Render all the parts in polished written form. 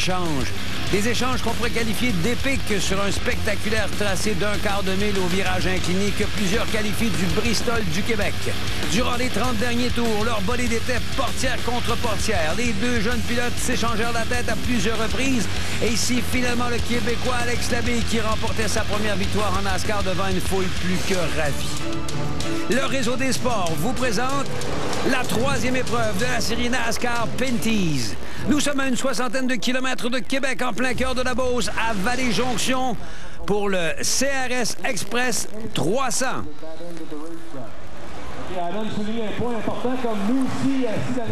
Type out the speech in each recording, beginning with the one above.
échanges. Des échanges qu'on pourrait qualifier d'épiques sur un spectaculaire tracé d'un quart de mille au virage incliné que plusieurs qualifient du Bristol du Québec. Durant les 30 derniers tours, leur bolide était portière contre portière. Les deux jeunes pilotes s'échangèrent la tête à plusieurs reprises. Et ici, finalement, le Québécois Alex Labbé qui remportait sa première victoire en NASCAR devant une foule plus que ravie. Le Réseau des sports vous présente la troisième épreuve de la série NASCAR Pinty's. Nous sommes à une soixantaine de kilomètres de Québec, en plein cœur de la Beauce, à Vallée-Jonction, pour le CRS Express 300.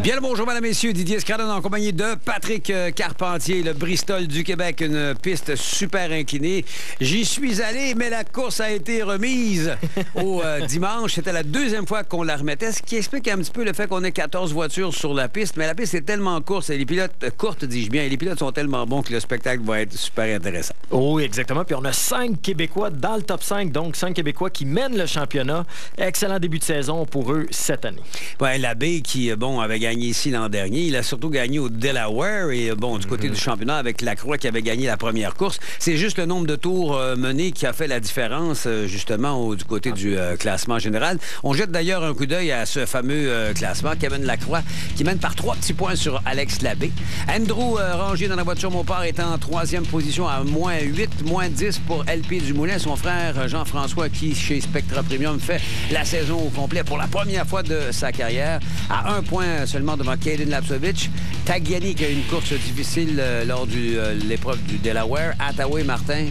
Bien le bonjour, mesdames et messieurs. Didier Scradon en compagnie de Patrick Carpentier, le Bristol du Québec, une piste super inclinée. J'y suis allé, mais la course a été remise au dimanche. C'était la deuxième fois qu'on la remettait, ce qui explique un petit peu le fait qu'on ait 14 voitures sur la piste. Mais la piste est tellement courte, et les pilotes, courte, dis-je bien, et les pilotes sont tellement bons que le spectacle va être super intéressant. Oui, exactement. Puis on a 5 Québécois dans le top 5, donc 5 Québécois qui mènent le championnat. Excellent début de saison pour eux cette année. Ouais, Labbé qui, avait gagné ici l'an dernier. Il a surtout gagné au Delaware et, du côté du championnat avec Lacroix qui avait gagné la première course. C'est juste le nombre de tours menés qui a fait la différence, justement, du côté du classement général. On jette d'ailleurs un coup d'œil à ce fameux classement. Kevin Lacroix qui mène par 3 petits points sur Alex Labbé. Andrew rangé dans la voiture Mopar est en 3e position à moins 8, moins 10 pour LP Dumoulin. Son frère Jean-François qui, chez Spectra Premium, fait la saison au complet pour la première fois de sa carrière, à 1 point seulement devant Caden Lapsovich. Tagliani qui a une course difficile lors de l'épreuve du Delaware. Attaway, Martin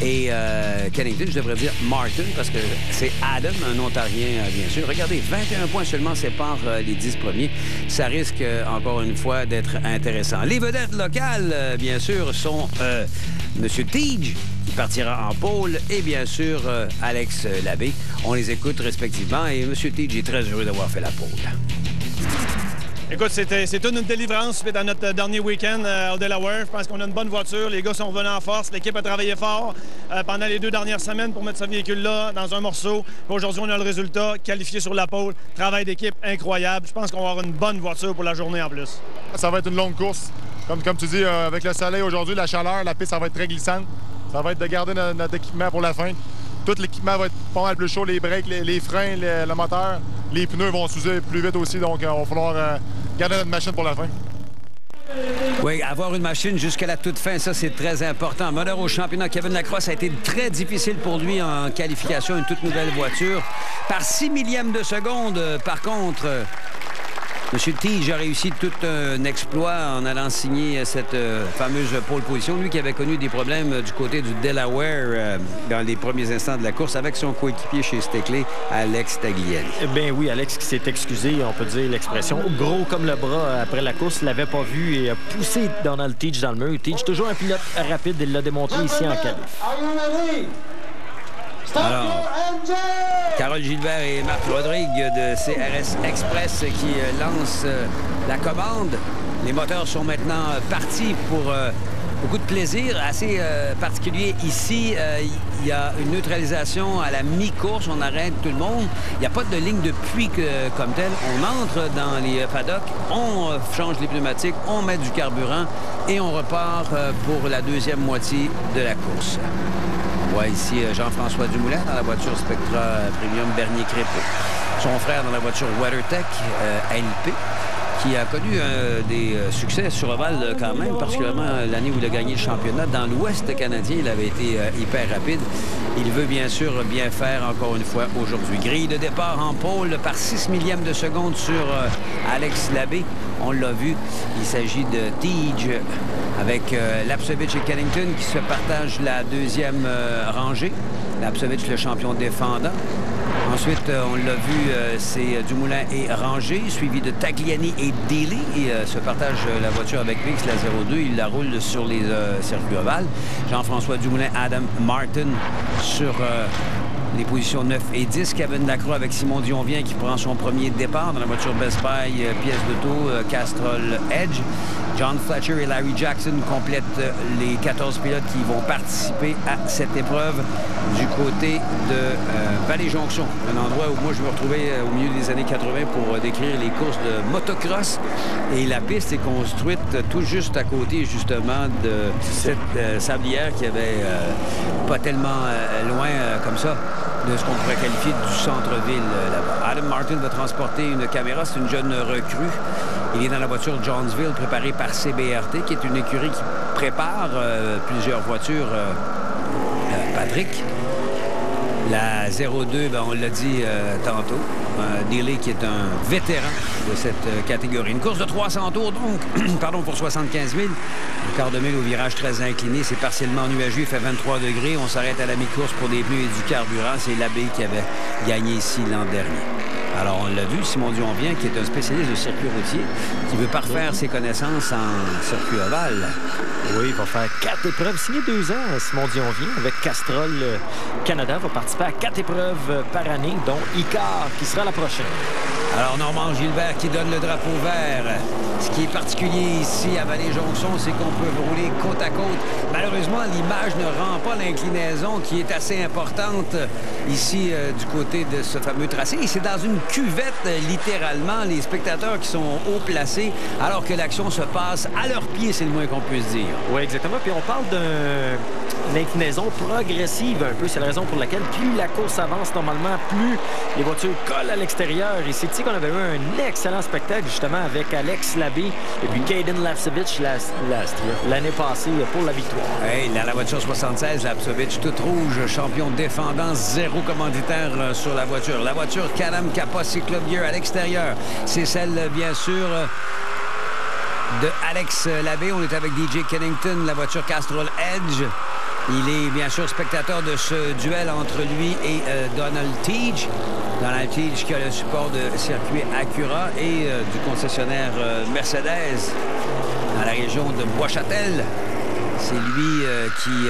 et Kennington, je devrais dire Martin, parce que c'est Adam, un Ontarien, bien sûr. Regardez, 21 points seulement séparent les 10 premiers. Ça risque, encore une fois, d'être intéressant. Les vedettes locales, bien sûr, sont M. Tige, qui partira en pôle, et bien sûr, Alex Labbé. On les écoute respectivement, et M. Tige est très heureux d'avoir fait la pôle. Écoute, c'est toute une délivrance dans notre dernier week-end au Delaware. Je pense qu'on a une bonne voiture. Les gars sont venus en force. L'équipe a travaillé fort pendant les 2 dernières semaines pour mettre ce véhicule-là dans un morceau. Aujourd'hui, on a le résultat, qualifié sur la pôle. Travail d'équipe incroyable. Je pense qu'on va avoir une bonne voiture pour la journée en plus. Ça va être une longue course. Comme tu dis, avec le soleil aujourd'hui, la chaleur, la piste, ça va être très glissante. Ça va être de garder notre équipement pour la fin. Tout l'équipement va être pas mal plus chaud, les breaks, les freins, le moteur. Les pneus vont s'user plus vite aussi, donc il va falloir garder notre machine pour la fin. Oui, avoir une machine jusqu'à la toute fin, ça, c'est très important. Meneur au championnat, Kevin Lacroix, ça a été très difficile pour lui en qualification, une toute nouvelle voiture. Par 6 millièmes de seconde, par contre, M. Tige a réussi tout un exploit en allant signer cette fameuse pole position. Lui qui avait connu des problèmes du côté du Delaware dans les premiers instants de la course avec son coéquipier chez Stekle, Alex Tagliani. Ben oui, Alex qui s'est excusé, on peut dire l'expression, gros comme le bras après la course, l'avait pas vu et a poussé Donald Tige dans le mur. Tige, toujours un pilote rapide, il l'a démontré ici en qualif. Alors, Carole Gilbert et Marc Rodrigue de CRS Express qui lancent la commande. Les moteurs sont maintenant partis pour beaucoup de plaisir. Assez particulier ici, il y a une neutralisation à la mi-course. On arrête tout le monde. Il n'y a pas de ligne de puits comme telle. On entre dans les paddocks, on change les pneumatiques, on met du carburant et on repart pour la deuxième moitié de la course. On voit ici Jean-François Dumoulin dans la voiture Spectra Premium Bernier-Crépeau. Son frère dans la voiture WeatherTech LP, qui a connu des succès sur Oval quand même, particulièrement l'année où il a gagné le championnat. Dans l'Ouest canadien, il avait été hyper rapide. Il veut bien sûr bien faire encore une fois aujourd'hui. Grille de départ en pôle par 6 millièmes de seconde sur Alex Labbé. On l'a vu, il s'agit de Tige avec Lapsovich et Kennington qui se partagent la deuxième rangée. Lapsovich, le champion défendant. Ensuite, on l'a vu, c'est Dumoulin et Rangé, suivi de Tagliani et Daly. Il se partage la voiture avec lui, la 02. Il la roule sur les circuits ovales. Jean-François Dumoulin, Adam Martin sur Les positions 9 et 10, Kevin Lacroix avec Simon Dionvien qui prend son premier départ dans la voiture Best Buy, pièce d'auto, Castrol Edge. John Fletcher et Larry Jackson complètent les 14 pilotes qui vont participer à cette épreuve du côté de Vallée-Jonction, un endroit où moi je me retrouvais au milieu des années 80 pour décrire les courses de motocross. Et la piste est construite tout juste à côté, justement, de cette sablière qui avait pas tellement loin comme ça de ce qu'on pourrait qualifier du centre-ville là-bas. Adam Martin va transporter une caméra. C'est une jeune recrue. Il est dans la voiture Jonesville préparée par CBRT, qui est une écurie qui prépare plusieurs voitures. Patrick. La 02, ben, on l'a dit tantôt. Daly qui est un vétéran de cette catégorie. Une course de 300 tours, donc, pardon, pour 75 000. Un quart de mille au virage très incliné. C'est partiellement nuageux, il fait 23 degrés. On s'arrête à la mi-course pour des pneus et du carburant. C'est l'abbé qui avait gagné ici l'an dernier. Alors, on l'a vu, Simon Dionvien, qui est un spécialiste de circuit routier, qui veut parfaire ses connaissances en circuit ovale. Oui, il va faire 4 épreuves. Signé 2 ans, Simon Dionvien, avec Castrol Canada, va participer à 4 épreuves par année, dont Icar, qui sera la prochaine. Alors, Normand Gilbert qui donne le drapeau vert. Ce qui est particulier ici à Vallée-Jonction, c'est qu'on peut rouler côte à côte. Malheureusement, l'image ne rend pas l'inclinaison qui est assez importante ici du côté de ce fameux tracé. Et c'est dans une cuvette, littéralement, les spectateurs qui sont haut placés, alors que l'action se passe à leurs pieds, c'est le moins qu'on puisse dire. Oui, exactement. Puis on parle d'une inclinaison progressive un peu. C'est la raison pour laquelle plus la course avance normalement, plus les voitures collent à l'extérieur. Et c'est ici qu'on avait eu un excellent spectacle, justement, avec Alex Labbé et puis Caden Lapcevich l'année passée pour la victoire. Hey, dans la voiture 76, Lapcevich, toute rouge, champion défendant, 0 commanditaire sur la voiture. La voiture Can-Am Kappa Club Gear à l'extérieur, c'est celle, bien sûr, de Alex Labbé. On est avec DJ Kennington, la voiture Castrol Edge. Il est bien sûr spectateur de ce duel entre lui et Donald Teague. Donald Teague qui a le support de circuit Acura et du concessionnaire Mercedes dans la région de Bois-Châtel. C'est lui qui...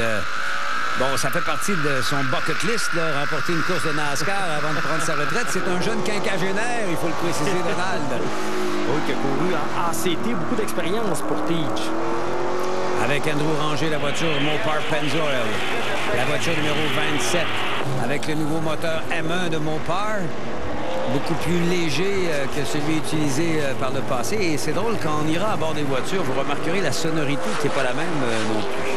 Bon, ça fait partie de son bucket list, là, remporter une course de NASCAR avant de prendre sa retraite. C'est un jeune quinquagénaire, il faut le préciser, Donald. Oui, qui a couru en ACT, beaucoup d'expérience pour Teague. Avec Andrew Ranger, la voiture Mopar Pennzoil. La voiture numéro 27, avec le nouveau moteur M1 de Mopar. Beaucoup plus léger que celui utilisé par le passé. Et c'est drôle, quand on ira à bord des voitures, vous remarquerez la sonorité qui n'est pas la même non plus.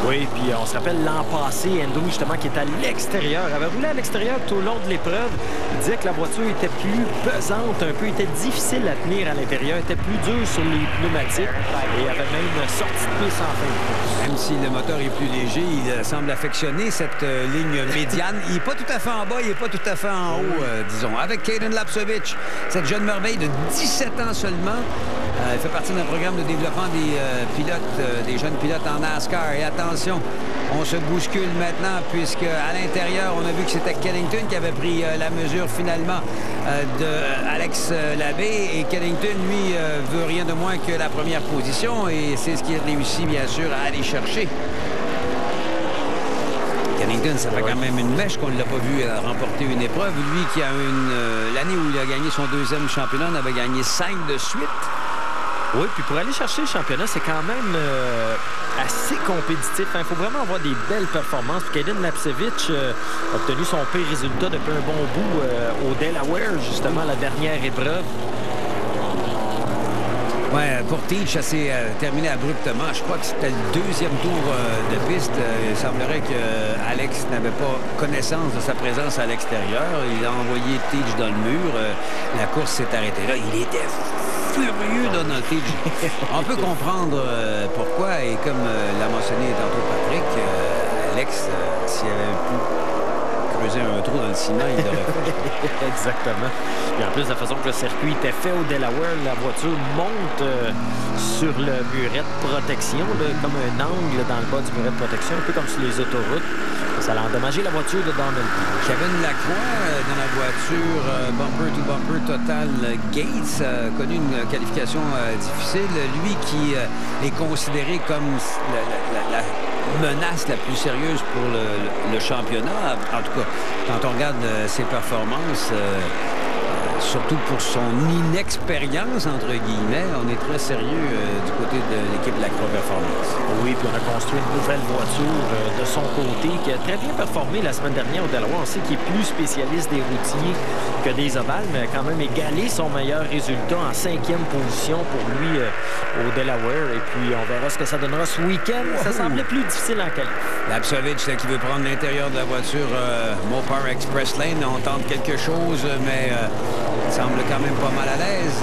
Oui, puis on se rappelle l'an passé, Andrew, justement, qui était à l'extérieur, avait roulé à l'extérieur tout au long de l'épreuve. Il disait que la voiture était plus pesante un peu, était difficile à tenir à l'intérieur, était plus dure sur les pneumatiques et avait même une sortie de piste en fin de course. Même si le moteur est plus léger, il semble affectionner cette ligne médiane. Il n'est pas tout à fait en bas, il n'est pas tout à fait en haut, disons. Avec Caden Lapcevich, cette jeune merveille de 17 ans seulement, elle fait partie d'un programme de développement des pilotes, des jeunes pilotes en NASCAR. Et attention, on se bouscule maintenant puisque à l'intérieur, on a vu que c'était Kennington qui avait pris la mesure finalement de Alex Labbé. Et Kennington, lui, veut rien de moins que la première position. Et c'est ce qu'il a réussi, bien sûr, à aller chercher. Kennington, ça fait quand même une mèche qu'on ne l'a pas vu remporter une épreuve. Lui qui a l'année où il a gagné son 2e championnat, on avait gagné 5 de suite. Oui, puis pour aller chercher le championnat, c'est quand même assez compétitif. Il faut vraiment avoir des belles performances. Puis Caden Lapcevich a obtenu son pire résultat depuis un bon bout au Delaware, justement, la dernière épreuve. Oui, pour Teague, ça s'est terminé abruptement. Je crois que c'était le 2e tour de piste. Il semblerait que Alex n'avait pas connaissance de sa présence à l'extérieur. Il a envoyé Teague dans le mur. La course s'est arrêtée là. Il était furieux, Donald Teague. On peut comprendre pourquoi. Et comme l'a mentionné tantôt Patrick, Alex, s'il avait pu creuser un trou dans le ciment, il l'aurait fait. Exactement. Et en plus, de la façon que le circuit était fait au Delaware, la voiture monte sur le muret de protection, là, comme un angle dans le bas du muret de protection, un peu comme sur les autoroutes. Ça a endommagé la voiture de Donald. Kevin Lacroix, dans la voiture bumper-to-bumper Total Gates, a connu une qualification difficile. Lui qui est considéré comme menace la plus sérieuse pour le championnat. En tout cas, quand on regarde ses performances, surtout pour son inexpérience, entre guillemets, on est très sérieux du côté de l'équipe de l'Accro Performance. Oui, puis on a construit une nouvelle voiture de son côté qui a très bien performé la semaine dernière au Delaware. On sait qu'il est plus spécialiste des routiers que des ovales, mais a quand même égalé son meilleur résultat en 5e position pour lui au Delaware. Et puis, on verra ce que ça donnera ce week-end. Ça semblait plus difficile en qualif. Lapsovich, qui veut prendre l'intérieur de la voiture Mopar Express Lane. On tente quelque chose, mais il semble quand même pas mal à l'aise.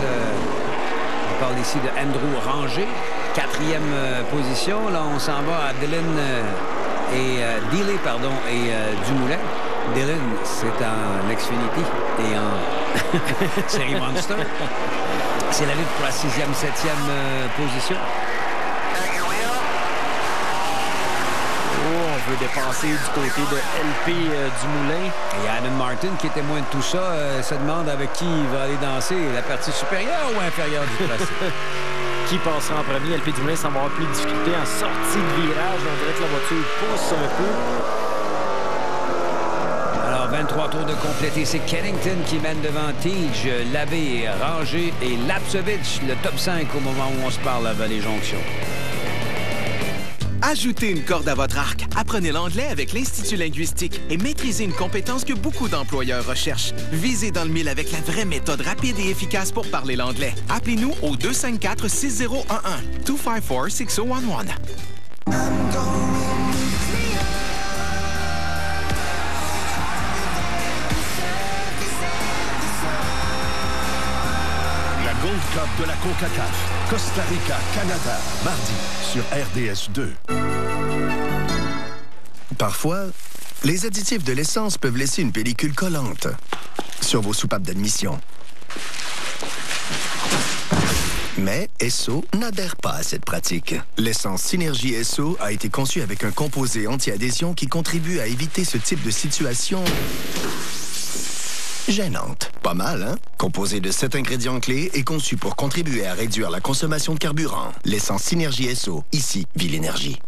On parle ici de Andrew Ranger, 4e position. Là, on s'en va à Dylan et Dumoulin. Dylan, c'est en Xfinity et en Série Monster. C'est la lutte pour la 6e, 7e position. On veut dépasser du côté de LP Dumoulin. Et Adam Martin, qui est témoin de tout ça, se demande avec qui il va aller danser, la partie supérieure ou inférieure du tracé. Qui passera en premier? LP Dumoulin semble avoir plus de difficulté en sortie de virage. On dirait que la voiture pousse un peu. Alors, 23 tours de compléter. C'est Kennington qui mène devant Tige, Labbé, Ranger et Lapsovich, le top 5 au moment où on se parle à Vallée-Jonction. Ajoutez une corde à votre arc. Apprenez l'anglais avec l'Institut linguistique et maîtrisez une compétence que beaucoup d'employeurs recherchent. Visez dans le mille avec la vraie méthode rapide et efficace pour parler l'anglais. Appelez-nous au 254-6011. 254-6011. Gold Cup de la CONCACAF. Costa Rica, Canada. Mardi sur RDS 2. Parfois, les additifs de l'essence peuvent laisser une pellicule collante sur vos soupapes d'admission. Mais Esso n'adhère pas à cette pratique. L'essence Synergie Esso a été conçue avec un composé anti-adhésion qui contribue à éviter ce type de situation gênante. Pas mal, hein? Composé de 7 ingrédients clés et conçu pour contribuer à réduire la consommation de carburant. L'essence Synergie Esso, ici, Ville Énergie.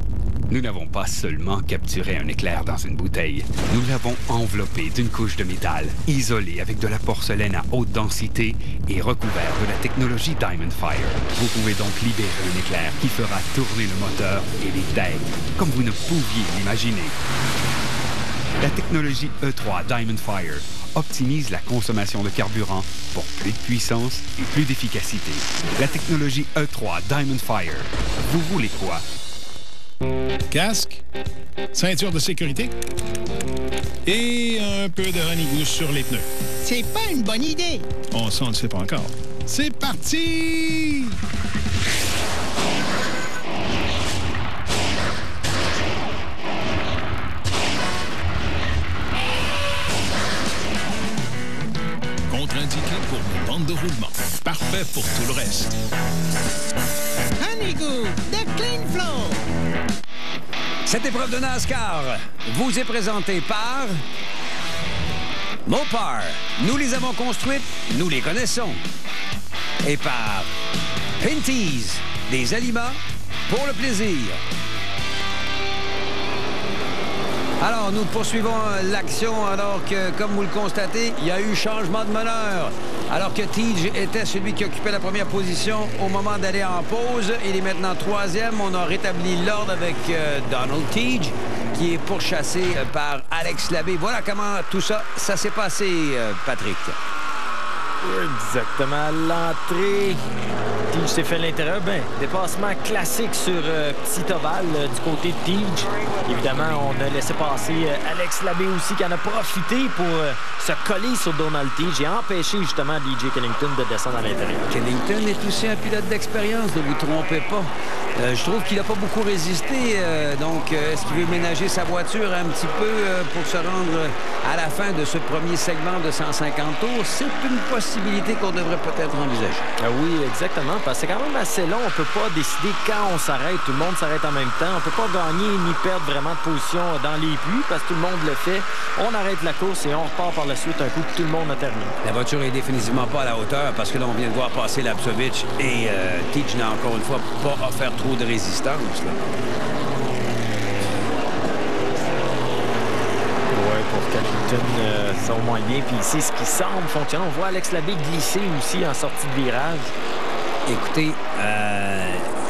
Nous n'avons pas seulement capturé un éclair dans une bouteille. Nous l'avons enveloppé d'une couche de métal, isolé avec de la porcelaine à haute densité et recouvert de la technologie Diamond Fire. Vous pouvez donc libérer un éclair qui fera tourner le moteur et les têtes, comme vous ne pouviez l'imaginer. La technologie E3 Diamond Fire optimise la consommation de carburant pour plus de puissance et plus d'efficacité. La technologie E3 Diamond Fire. Vous voulez quoi? Casque, ceinture de sécurité et un peu de honeygoose sur les pneus. C'est pas une bonne idée. On s'en le sait pas encore. C'est parti! Contre-indiqué pour les bandes de roulement. Parfait pour tout le reste. Honeygood, de Clean Flow. Cette épreuve de NASCAR vous est présentée par Mopar. Nous les avons construites, nous les connaissons. Et par Pinty's, des aliments pour le plaisir. Alors, nous poursuivons l'action alors que, comme vous le constatez, il y a eu changement de meneur. Alors que Tige était celui qui occupait la première position au moment d'aller en pause. Il est maintenant 3e. On a rétabli l'ordre avec Donald Tige, qui est pourchassé par Alex Labbé. Voilà comment tout ça s'est passé, Patrick. Exactement, l'entrée. Tige s'est fait à l'intérieur. Dépassement classique sur petit ovale du côté de Tige. Évidemment, on a laissé passer Alex Labbé aussi, qui en a profité pour se coller sur Donald Tige et empêcher justement DJ Kennington de descendre à l'intérieur. Kennington est aussi un pilote d'expérience, ne vous trompez pas. Je trouve qu'il n'a pas beaucoup résisté. Donc, est-ce qu'il veut ménager sa voiture un petit peu pour se rendre à la fin de ce premier segment de 150 tours? C'est une possibilité qu'on devrait peut-être envisager. Ah oui, exactement. Parce que c'est quand même assez long. On ne peut pas décider quand on s'arrête. Tout le monde s'arrête en même temps. On ne peut pas gagner ni perdre vraiment de position dans les puits parce que tout le monde le fait. On arrête la course et on repart par la suite un coup que tout le monde a terminé. La voiture est définitivement pas à la hauteur parce que là, on vient de voir passer Lapsovich et Tige n'a encore une fois pas offert trop de résistance. Là. Oui, pour Cannington, ça va moins bien. Puis ici, ce qui semble fonctionner, on voit Alex Labbé glisser aussi en sortie de virage. Écoutez,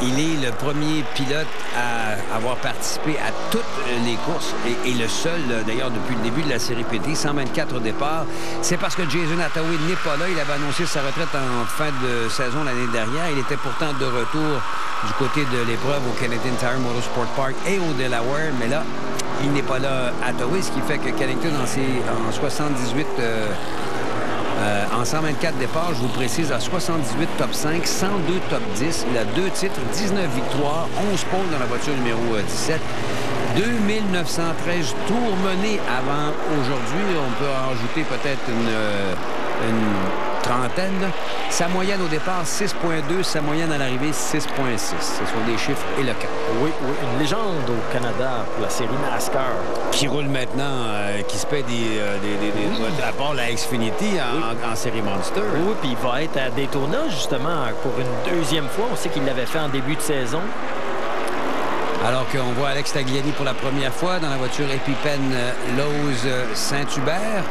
il est le premier pilote à avoir participé à toutes les courses et le seul, d'ailleurs, depuis le début de la série PT, 124 au départ. C'est parce que Jason Attaway n'est pas là. Il avait annoncé sa retraite en fin de saison l'année dernière. Il était pourtant de retour du côté de l'épreuve au Canadian Tire Motorsport Park et au Delaware, mais là, il n'est pas là à Attaway, ce qui fait que Cannington, en 78... en 124 départs, je vous précise, à 78 top 5, 102 top 10. Il a 2 titres, 19 victoires, 11 pôles dans la voiture numéro 17. 2913 tours menés avant aujourd'hui. On peut en rajouter peut-être une trentaine. Sa moyenne au départ, 6,2. Sa moyenne à l'arrivée, 6,6. Ce sont des chiffres éloquents. Oui, une légende au Canada pour la série NASCAR. Qui roule maintenant, qui se paie à part la Xfinity en série Monster. Oui, puis il va être à Daytona, justement, pour une deuxième fois. On sait qu'il l'avait fait en début de saison. Alors qu'on voit Alex Tagliani pour la première fois dans la voiture EpiPen Lowe's Saint-Hubert.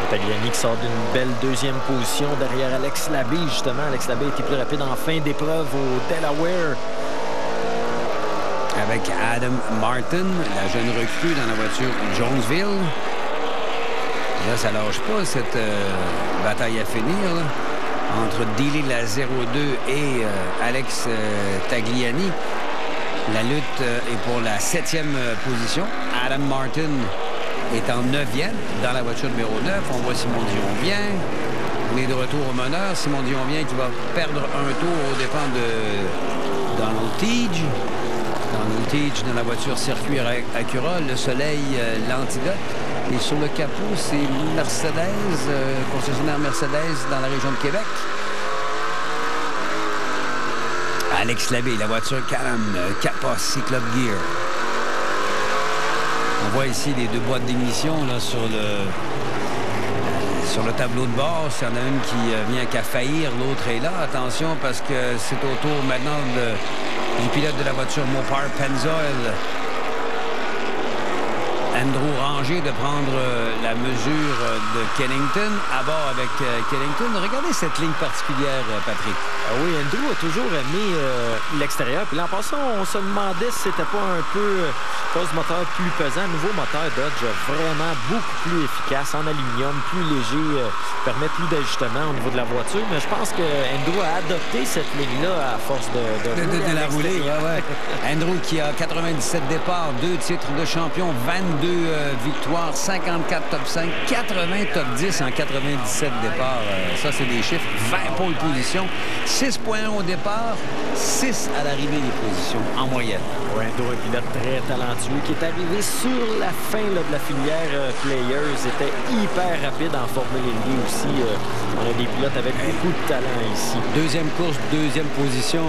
Tagliani qui sort d'une belle deuxième position derrière Alex Labbé, justement. Alex Labbé était plus rapide en fin d'épreuve au Delaware. Avec Adam Martin, la jeune recrue dans la voiture Jonesville. Là, ça lâche pas, cette bataille à finir, là, entre Dealey la 02 et Alex Tagliani. La lutte est pour la 7e position. Adam Martin est en 9e dans la voiture numéro 9. On voit Simon Dionvien. On est de retour au meneur. Simon Dionvien qui va perdre un tour aux dépens de Donald Teague. Donald Teague dans la voiture circuit Acura. Le soleil, l'antidote. Et sur le capot, c'est Mercedes, concessionnaire Mercedes dans la région de Québec. Alex Labbé, la voiture Can-Am, Kappa Cyclop Gear. On voit ici les deux boîtes d'émission là, sur le tableau de bord. S'il y en a une qui vient qu'à faillir, l'autre est là. Attention, parce que c'est au tour maintenant du pilote de la voiture Mopar Pennzoil, Andrew Ranger, de prendre la mesure de Kennington. À bord avec Kennington. Regardez cette ligne particulière, Patrick. Ah oui, Andrew a toujours aimé l'extérieur. Puis l'an passé, on se demandait si c'était pas un peu cause moteur plus pesant. Nouveau moteur Dodge, vraiment beaucoup plus efficace, en aluminium, plus léger, permet plus d'ajustement au niveau de la voiture. Mais je pense que Andrew a adopté cette ligne-là à force de la rouler. Ouais. Andrew qui a 97 départs, 2 titres de champion, 22 victoires, 54 top 5, 80 top 10 en 97 départs. Ça, c'est des chiffres. 20 pôles position, 6,1 au départ, 6 à l'arrivée des positions en moyenne. Oui, Andrew, un pilote très talentueux qui est arrivé sur la fin là, de la filière Players. Était hyper rapide en Formule Indy aussi. On a des pilotes avec beaucoup de talent ici. Deuxième course, deuxième position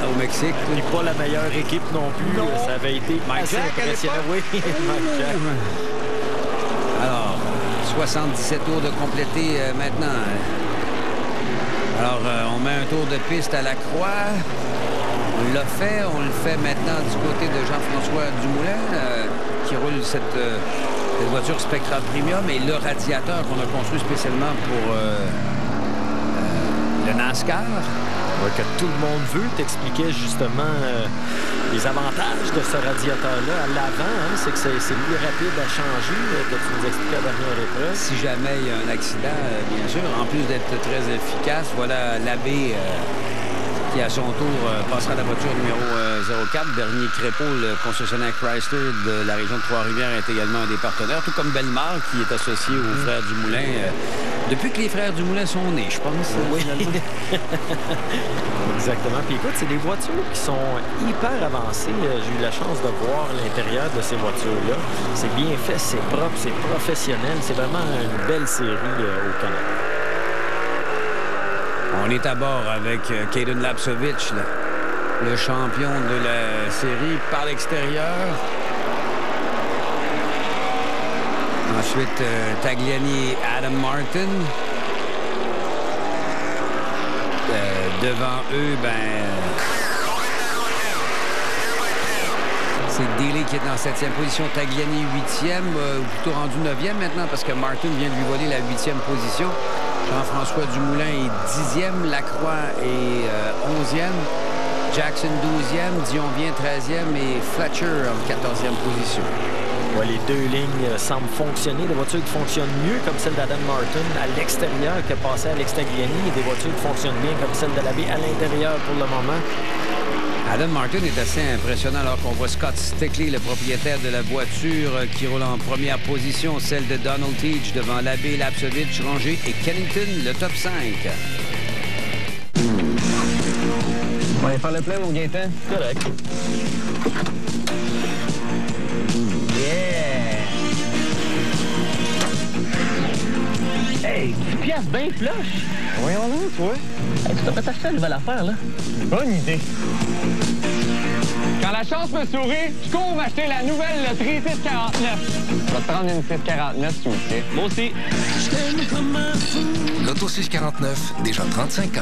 au Mexique. Et pas la meilleure équipe non plus. Non. Ça avait été assez impressionnant. Oui, Mike Jack. Alors, 77 tours de compléter maintenant. Alors, on met un tour de piste à la croix. On l'a fait. On le fait maintenant du côté de Jean-François Dumoulin, qui roule cette voiture Spectra Premium et le radiateur qu'on a construit spécialement pour le NASCAR. Ouais, que tout le monde veut. T'expliquais justement les avantages de ce radiateur-là à l'avant. Hein, c'est que c'est plus rapide à changer, que tu nous expliquais à la dernière épreuve. Si jamais il y a un accident, bien sûr, en plus d'être très efficace, voilà Labbé qui, à son tour, passera la voiture numéro 04. Dernier Crépeau, le concessionnaire Chrysler de la région de Trois-Rivières, est également un des partenaires, tout comme Bellemare, qui est associé aux frères Dumoulin. Depuis que les frères Dumoulin sont nés, je pense. Oui. Exactement. Puis écoute, c'est des voitures qui sont hyper avancées. J'ai eu la chance de voir l'intérieur de ces voitures-là. C'est bien fait, c'est propre, c'est professionnel. C'est vraiment une belle série au Canada. On est à bord avec Caden Lapsovich, le champion de la série par l'extérieur. Ensuite, Tagliani et Adam Martin. Devant eux, C'est Daly qui est en 7e position, Tagliani 8e, ou plutôt rendu 9e maintenant parce que Martin vient de lui voler la 8e position. Jean-François Dumoulin est 10e, Lacroix est 11e, Jackson 12e, Dion vient 13e et Fletcher en 14e position. Ouais, les deux lignes semblent fonctionner. Des voitures qui fonctionnent mieux, comme celle d'Adam Martin à l'extérieur, que passée à Alex Tagliani, et des voitures qui fonctionnent bien, comme celle de l'abbé à l'intérieur pour le moment. Adam Martin est assez impressionnant alors qu'on voit Scott Stickley, le propriétaire de la voiture, qui roule en première position, celle de Donald Teach devant l'abbé Lapsovich, Rangé et Kennington, le top 5. On va aller faire le plein, mon Gaétan? Correct. Yeah! Hey, 10 piastres bien flush! Voyons-le, toi. Hey, tu devrais t'acheter une nouvelle affaire, là. Bonne idée. Quand la chance me sourit, je cours m'acheter la nouvelle loterie 649. Je vais te prendre une 649, s'il vous plaît. Moi aussi. L'Auto 649, déjà 35 ans.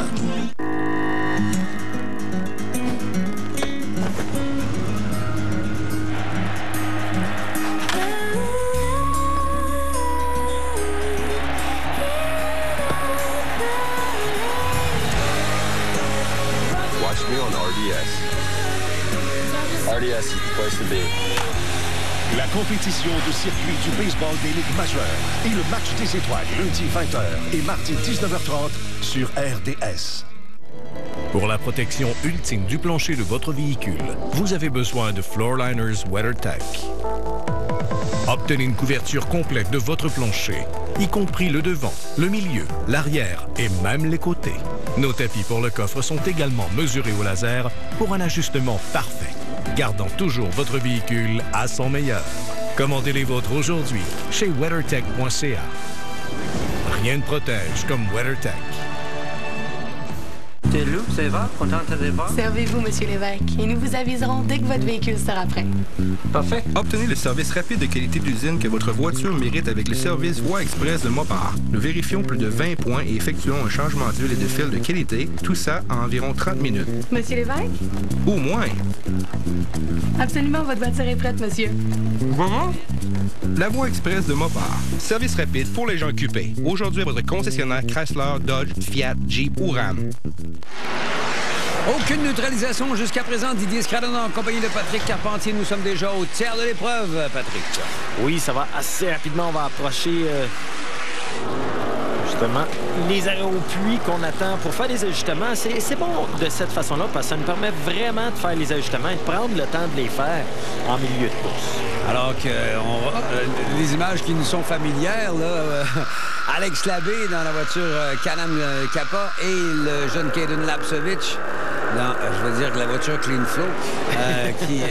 Watch me on RDS. RDS is the place to be. La compétition de circuit du baseball des ligues majeures et le match des étoiles lundi 20h et mardi 19h30 sur RDS. Pour la protection ultime du plancher de votre véhicule, vous avez besoin de Floorliners WeatherTech. Obtenez une couverture complète de votre plancher, y compris le devant, le milieu, l'arrière et même les côtés. Nos tapis pour le coffre sont également mesurés au laser pour un ajustement parfait, gardant toujours votre véhicule à son meilleur. Commandez les vôtres aujourd'hui chez WeatherTech.ca. Rien ne protège comme WeatherTech. T'es loup, c'est va? Content de te départ? Servez-vous, Monsieur Lévesque, et nous vous aviserons dès que votre véhicule sera prêt. Parfait. Obtenez le service rapide de qualité d'usine que votre voiture mérite avec le service Voie Express de Mopar. Nous vérifions plus de 20 points et effectuons un changement d'huile et de fil de qualité, tout ça en environ 30 minutes. Monsieur Lévesque? Ou moins. Absolument, votre voiture est prête, monsieur. Comment? La Voie Express de Mopar. Service rapide pour les gens occupés. Aujourd'hui, à votre concessionnaire Chrysler, Dodge, Fiat, Jeep ou Ram. Aucune neutralisation jusqu'à présent. Didier Scradon en compagnie de Patrick Carpentier. Nous sommes déjà au tiers de l'épreuve, Patrick. Oui, ça va assez rapidement. On va approcher justement les arrêts au puits qu'on attend pour faire des ajustements. C'est bon de cette façon-là parce que ça nous permet vraiment de faire les ajustements et de prendre le temps de les faire en milieu de course. Alors que les images qui nous sont familières, là, Alex Labbé dans la voiture Can-Am Kappa et le jeune Caden Lapsovich dans, je veux dire, la voiture Clean Flow qui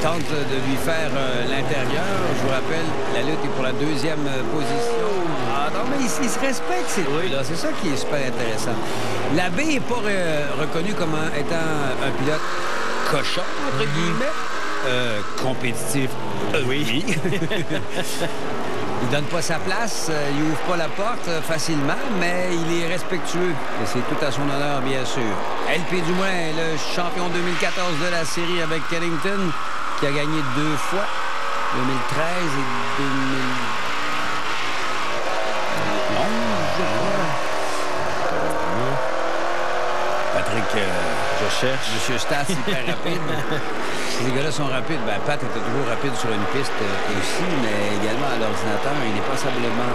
tente de lui faire l'intérieur. Je vous rappelle, la lutte est pour la 2e position. Ah non, mais ils se respectent, ces deux-là. C'est ça qui est super intéressant. Labbé n'est pas reconnu comme étant un pilote cochon, entre guillemets. Compétitif. Oui. Il donne pas sa place, il ouvre pas la porte facilement, mais il est respectueux. Et c'est tout à son honneur, bien sûr. LP Dumoulin, le champion 2014 de la série avec Kennington, qui a gagné 2 fois, 2013 et 2011, je crois. Patrick, je cherche. Monsieur Stats, hyper rapide. Si les gars-là sont rapides, ben Pat était toujours rapide sur une piste aussi, mais également à l'ordinateur, il est passablement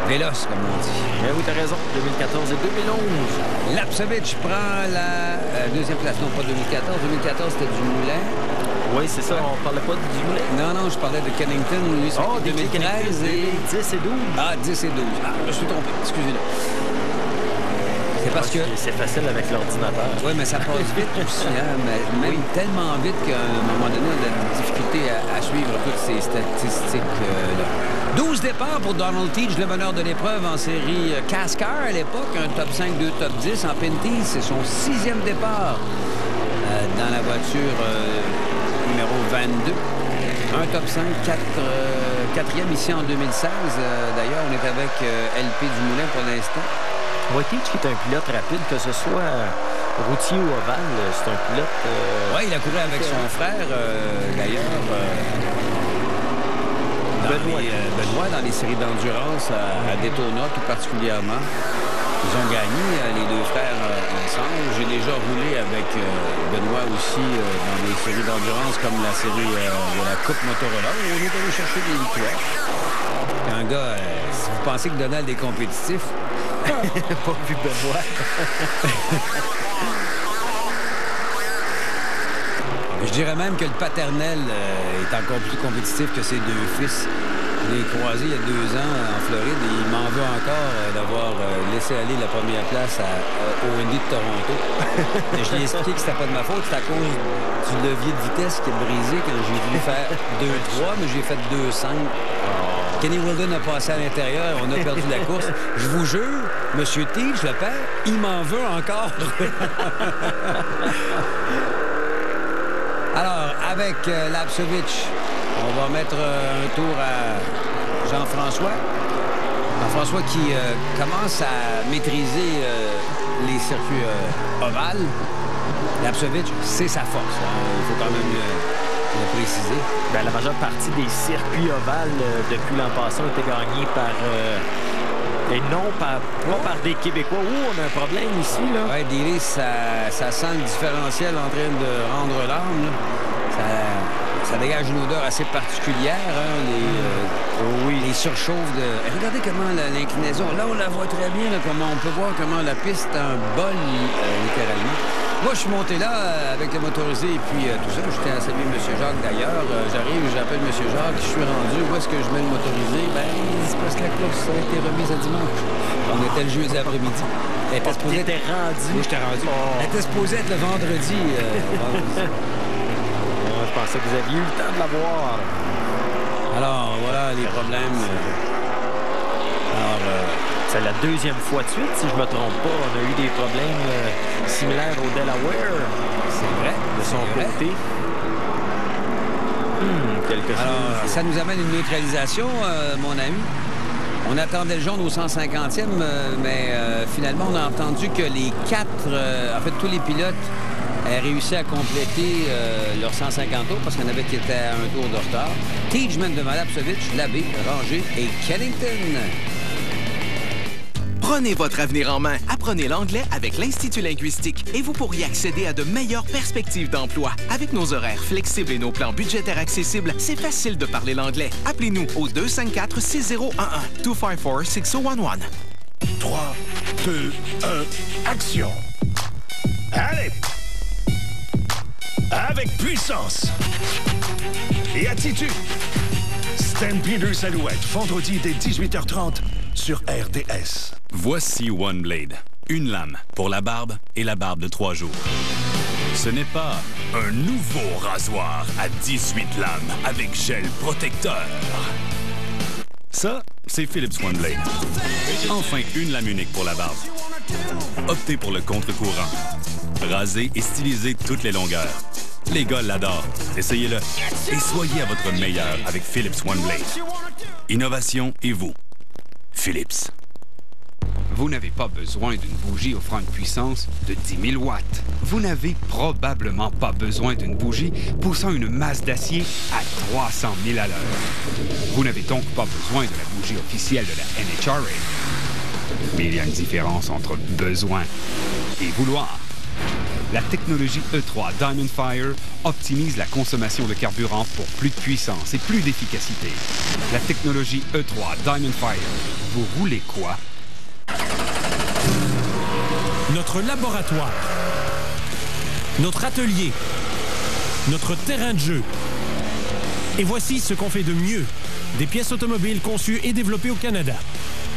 véloce, comme on dit. Mais oui, t'as raison. 2014 et 2011. Lapsovich prend la 2e place. Non, pas 2014. 2014, c'était Dumoulin. Oui, c'est ça. On parlait pas de Dumoulin. Non, je parlais de Kennington. Lui, c'est 2013 et 10 et 12. Ah, 10 et 12. Ah, je me suis trompé. Excusez-le. C'est parce que c'est facile avec l'ordinateur. Oui, mais ça passe vite aussi, hein? Mais même tellement vite qu'à un moment donné, on a de la difficulté à suivre toutes ces statistiques-là. 12 départs pour Donald Teach, le meneur de l'épreuve en série Cascar à l'époque, un top 5, 2 top 10. En Pinty, c'est son 6e départ dans la voiture numéro 22. Un top 5, 4e ici en 2016. D'ailleurs, on est avec LP Dumoulin pour l'instant. Teach qui est un pilote rapide, que ce soit Routier ou ovale, c'est un pilote... Oui, il a couru avec son frère, d'ailleurs. Benoît, dans les séries d'endurance à Daytona, tout particulièrement. Ils ont gagné, les deux frères, ensemble. J'ai déjà roulé avec Benoît aussi dans des séries d'endurance comme la série de la Coupe Motorola, où on est allé chercher des victoires. Un gars, si vous pensez que Donald est compétitif... Pas vu Benoît. Je dirais même que le paternel est encore plus compétitif que ses deux fils. Je l'ai croisé il y a 2 ans en Floride et il m'en veut encore d'avoir laissé aller la première place au Indy de Toronto. Et je lui ai expliqué que c'était pas de ma faute, c'est à cause du levier de vitesse qui est brisé quand j'ai voulu faire 2-3, mais j'ai fait 2-5. Kenny Wilden a passé à l'intérieur, on a perdu la course. Je vous jure, M. Tige, le père, il m'en veut encore. Alors, avec Lapcevich, on va mettre un tour à Jean-François. Jean-François qui commence à maîtriser les circuits ovales. Lapcevich, c'est sa force. Il faut quand même le préciser. Bien, la majeure partie des circuits ovales depuis l'an passé ont été gagnés par... et non pas par des Québécois. On a un problème ici, là. Oui, Dilly, ça sent le différentiel en train de rendre l'âme. Ça dégage une odeur assez particulière, hein, les surchauffes de... Regardez comment l'inclinaison... Là, on la voit très bien, là, comment on peut voir comment la piste est un bol, littéralement. Moi, je suis monté là avec le motorisé et puis tout ça. J'étais à saluer M. Jacques, d'ailleurs. J'arrive, j'appelle M. Jacques, je suis rendu. Où est-ce que je mets le motorisé? Ben, c'est parce que la course a été remise à dimanche. On était le jeudi après-midi. Elle était supposée être... rendu? Oui, j'étais rendu. Elle était supposée être le vendredi. Je pensais que vous aviez eu le temps de la voir. Alors, voilà les problèmes. Alors, c'est la 2e fois de suite, si je me trompe pas. On a eu des problèmes similaires au Delaware. C'est vrai. De son côté. Quelque chose. Alors, ça nous amène une neutralisation, mon ami. On attendait le jaune au 150e, mais finalement, on a entendu que les 4, en fait, tous les pilotes a réussi à compléter leurs 150 tours parce qu'il y en avait qui étaient à un tour de retard. Tige, de Lapcevich, Labbé, Ranger et Kennington. Prenez votre avenir en main. Apprenez l'anglais avec l'Institut linguistique et vous pourriez accéder à de meilleures perspectives d'emploi. Avec nos horaires flexibles et nos plans budgétaires accessibles, c'est facile de parler l'anglais. Appelez-nous au 254-6011, 254-6011. 3, 2, 1, action! Allez! Avec puissance et attitude. Stampeders Alouette, vendredi dès 18h30 sur RDS. Voici OneBlade, une lame pour la barbe et la barbe de 3 jours. Ce n'est pas un nouveau rasoir à 18 lames avec gel protecteur. Ça, c'est Philips OneBlade. Enfin, une lame unique pour la barbe. Optez pour le contre-courant. Rasez et stylisez toutes les longueurs. Les gars l'adorent. Essayez-le. Et soyez à votre meilleur avec Philips OneBlade. Innovation et vous. Philips. Vous n'avez pas besoin d'une bougie offrant une puissance de 10 000 watts. Vous n'avez probablement pas besoin d'une bougie poussant une masse d'acier à 300 000 à l'heure. Vous n'avez donc pas besoin de la bougie officielle de la NHRA. Mais il y a une différence entre besoin et vouloir. La technologie E3 Diamond Fire optimise la consommation de carburant pour plus de puissance et plus d'efficacité. La technologie E3 Diamond Fire. Vous roulez quoi? Notre laboratoire, notre atelier, notre terrain de jeu. Et voici ce qu'on fait de mieux. Des pièces automobiles conçues et développées au Canada.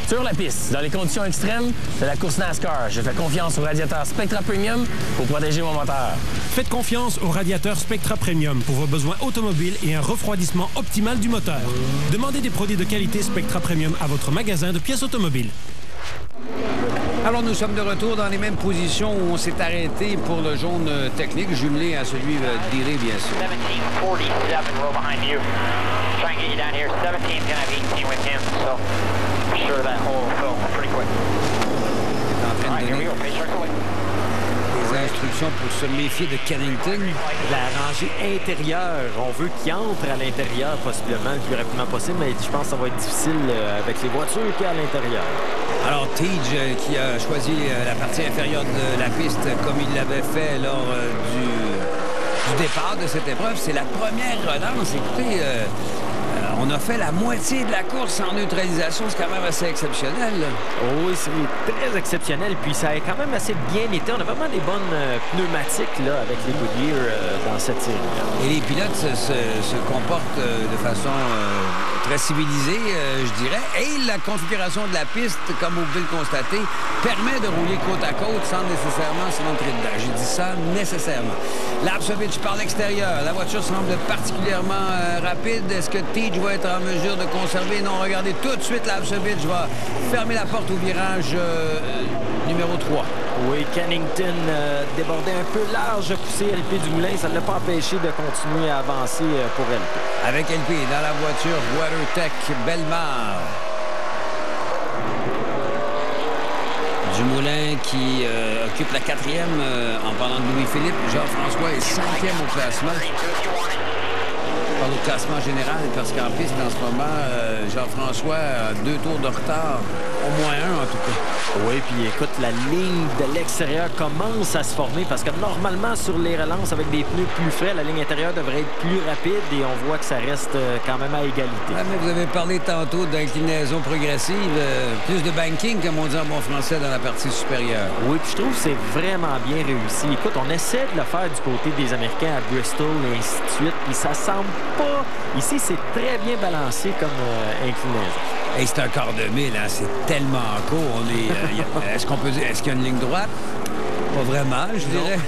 Sur la piste, dans les conditions extrêmes de la course NASCAR, je fais confiance au radiateur Spectra Premium pour protéger mon moteur. Faites confiance au radiateur Spectra Premium pour vos besoins automobiles et un refroidissement optimal du moteur. Demandez des produits de qualité Spectra Premium à votre magasin de pièces automobiles. Alors, nous sommes de retour dans les mêmes positions où on s'est arrêté pour le jaune technique, jumelé à celui d'Iré, bien sûr. 1747, row behind you. Try and get you down here. 17's gonna have 18 with him, so I'm sure that hole will fill pretty quick. All right, here we go. Face circle. des instructions pour se méfier de Kennington. La rangée intérieure, on veut qu'il entre à l'intérieur possiblement le plus rapidement possible, mais je pense que ça va être difficile avec les voitures qui sont à l'intérieur. Alors, Tige qui a choisi la partie inférieure de la piste comme il l'avait fait lors du départ de cette épreuve. C'est la première relance. Écoutez, on a fait la moitié de la course en neutralisation. C'est quand même assez exceptionnel. Oui, c'est très exceptionnel. Puis ça a quand même assez bien été. On a vraiment des bonnes pneumatiques là, avec les Goodyear dans cette série. Et les pilotes se comportent de façon très civilisée, je dirais. Et la configuration de la piste, comme vous pouvez le constater, permet de rouler côte à côte sans nécessairement se rentrer dedans. J'ai dit ça nécessairement. Lapsovich par l'extérieur. La voiture semble particulièrement rapide. Est-ce que Tige va être en mesure de conserver? Non, regardez, tout de suite, Lapsovich va fermer la porte au virage numéro 3. Oui, Kennington débordait un peu large, poussé LP du Moulin. Ça ne l'a pas empêché de continuer à avancer pour LP. Avec LP dans la voiture WeatherTech Belmar. Dumoulin qui occupe la 4e en parlant de Louis-Philippe. Jean-François est 5e au classement. Je parle au classement général parce qu'en piste, en ce moment, Jean-François a 2 tours de retard. Au moins un, en tout cas. Oui, puis écoute, la ligne de l'extérieur commence à se former parce que normalement, sur les relances avec des pneus plus frais, la ligne intérieure devrait être plus rapide et on voit que ça reste quand même à égalité. Ouais, mais vous avez parlé tantôt d'inclinaison progressive, plus de banking, comme on dit en bon français, dans la partie supérieure. Oui, puis je trouve que c'est vraiment bien réussi. Écoute, on essaie de le faire du côté des Américains à Bristol et ainsi de suite, puis ça semble pas... Ici, c'est très bien balancé comme inclinaison. Et c'est un quart de mille, hein? C'est tellement court. On est, est-ce qu'on peut dire, est-ce qu'il y a une ligne droite? Pas vraiment, je dirais.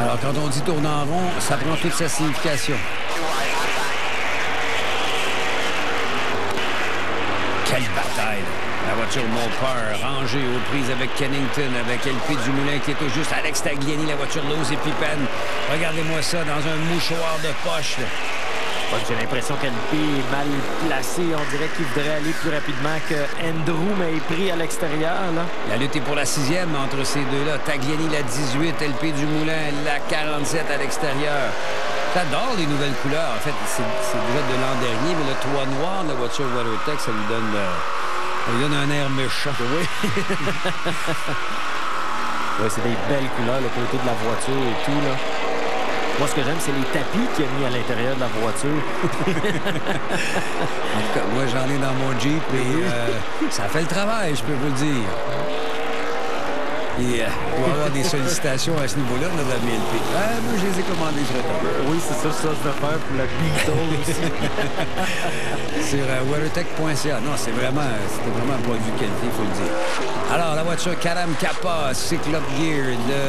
Alors, quand on dit tourner en rond, ça prend toute sa signification. Quelle bataille! La voiture Mopar rangée aux prises avec Kennington, avec LP Dumoulin qui est tout juste. Alex Tagliani, la voiture Lose et Pippen. Regardez-moi ça dans un mouchoir de poche. Là. J'ai l'impression qu'LP est mal placé. On dirait qu'il voudrait aller plus rapidement que Andrew, mais est pris à l'extérieur. La lutte est pour la 6e entre ces deux-là. Tagliani, la 18, LP Dumoulin, la 47 à l'extérieur. J'adore les nouvelles couleurs. En fait, c'est déjà de l'an dernier, mais le toit noir de la voiture WeatherTech, ça lui donne un air méchant. Oui. Oui, c'est des belles couleurs, le côté de la voiture et tout, là. Moi, ce que j'aime, c'est les tapis qu'il a mis à l'intérieur de la voiture. En tout cas, moi, j'en ai dans mon Jeep et ça fait le travail, je peux vous le dire. Et il doit y avoir des sollicitations à ce niveau-là, notre ami LP. Moi, je les ai commandés sur le Oui, c'est ça, je vais faire pour la Beetle aussi. Sur WeatherTech.ca. Non, c'était vraiment un produit de qualité, il faut le dire. Alors, la voiture Caram Kappa, Cyclop Gear de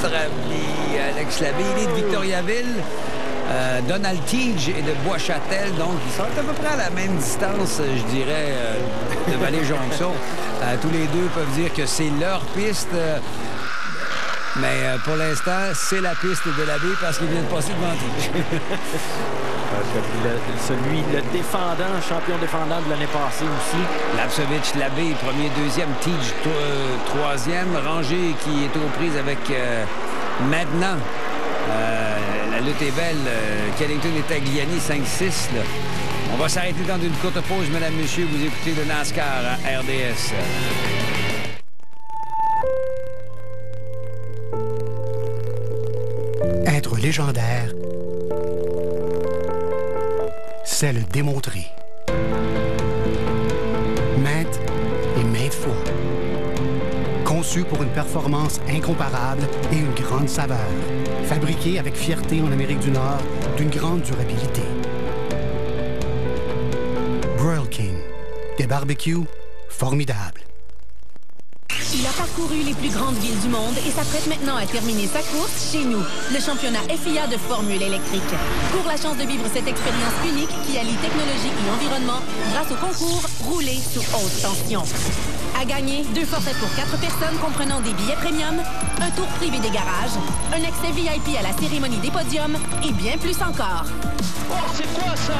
notre ami Alex Labbé, de Victoriaville. Donald Tige et de Bois-Châtel, donc ils sont à peu près à la même distance, je dirais, de Vallée-Jonction. Tous les deux peuvent dire que c'est leur piste, mais pour l'instant, c'est la piste de Labbé parce qu'il vient de passer devant Tige. Le défendant, champion défendant de l'année passée aussi. Lapsovich, Labbé, premier, deuxième, Tige, troisième. Rangé qui est aux prises avec maintenant. La lutte est belle. Kennington et Tagliani, 5-6. On va s'arrêter dans une courte pause, mesdames, messieurs. Vous écoutez le NASCAR à RDS. Être légendaire, c'est le démontrer. Maintes et maintes fois. Conçu pour une performance incomparable et une grande saveur. Fabriqué avec fierté en Amérique du Nord, d'une grande durabilité. Broil King. Des barbecues formidables. Il a parcouru les plus grandes villes du monde et s'apprête maintenant à terminer sa course chez nous, le championnat FIA de Formule électrique. Cours la chance de vivre cette expérience unique qui allie technologie et environnement grâce au concours Rouler sous haute tension. À gagner, 2 forfaits pour 4 personnes comprenant des billets premium, un tour privé des garages, un accès VIP à la cérémonie des podiums et bien plus encore. Oh, c'est quoi ça?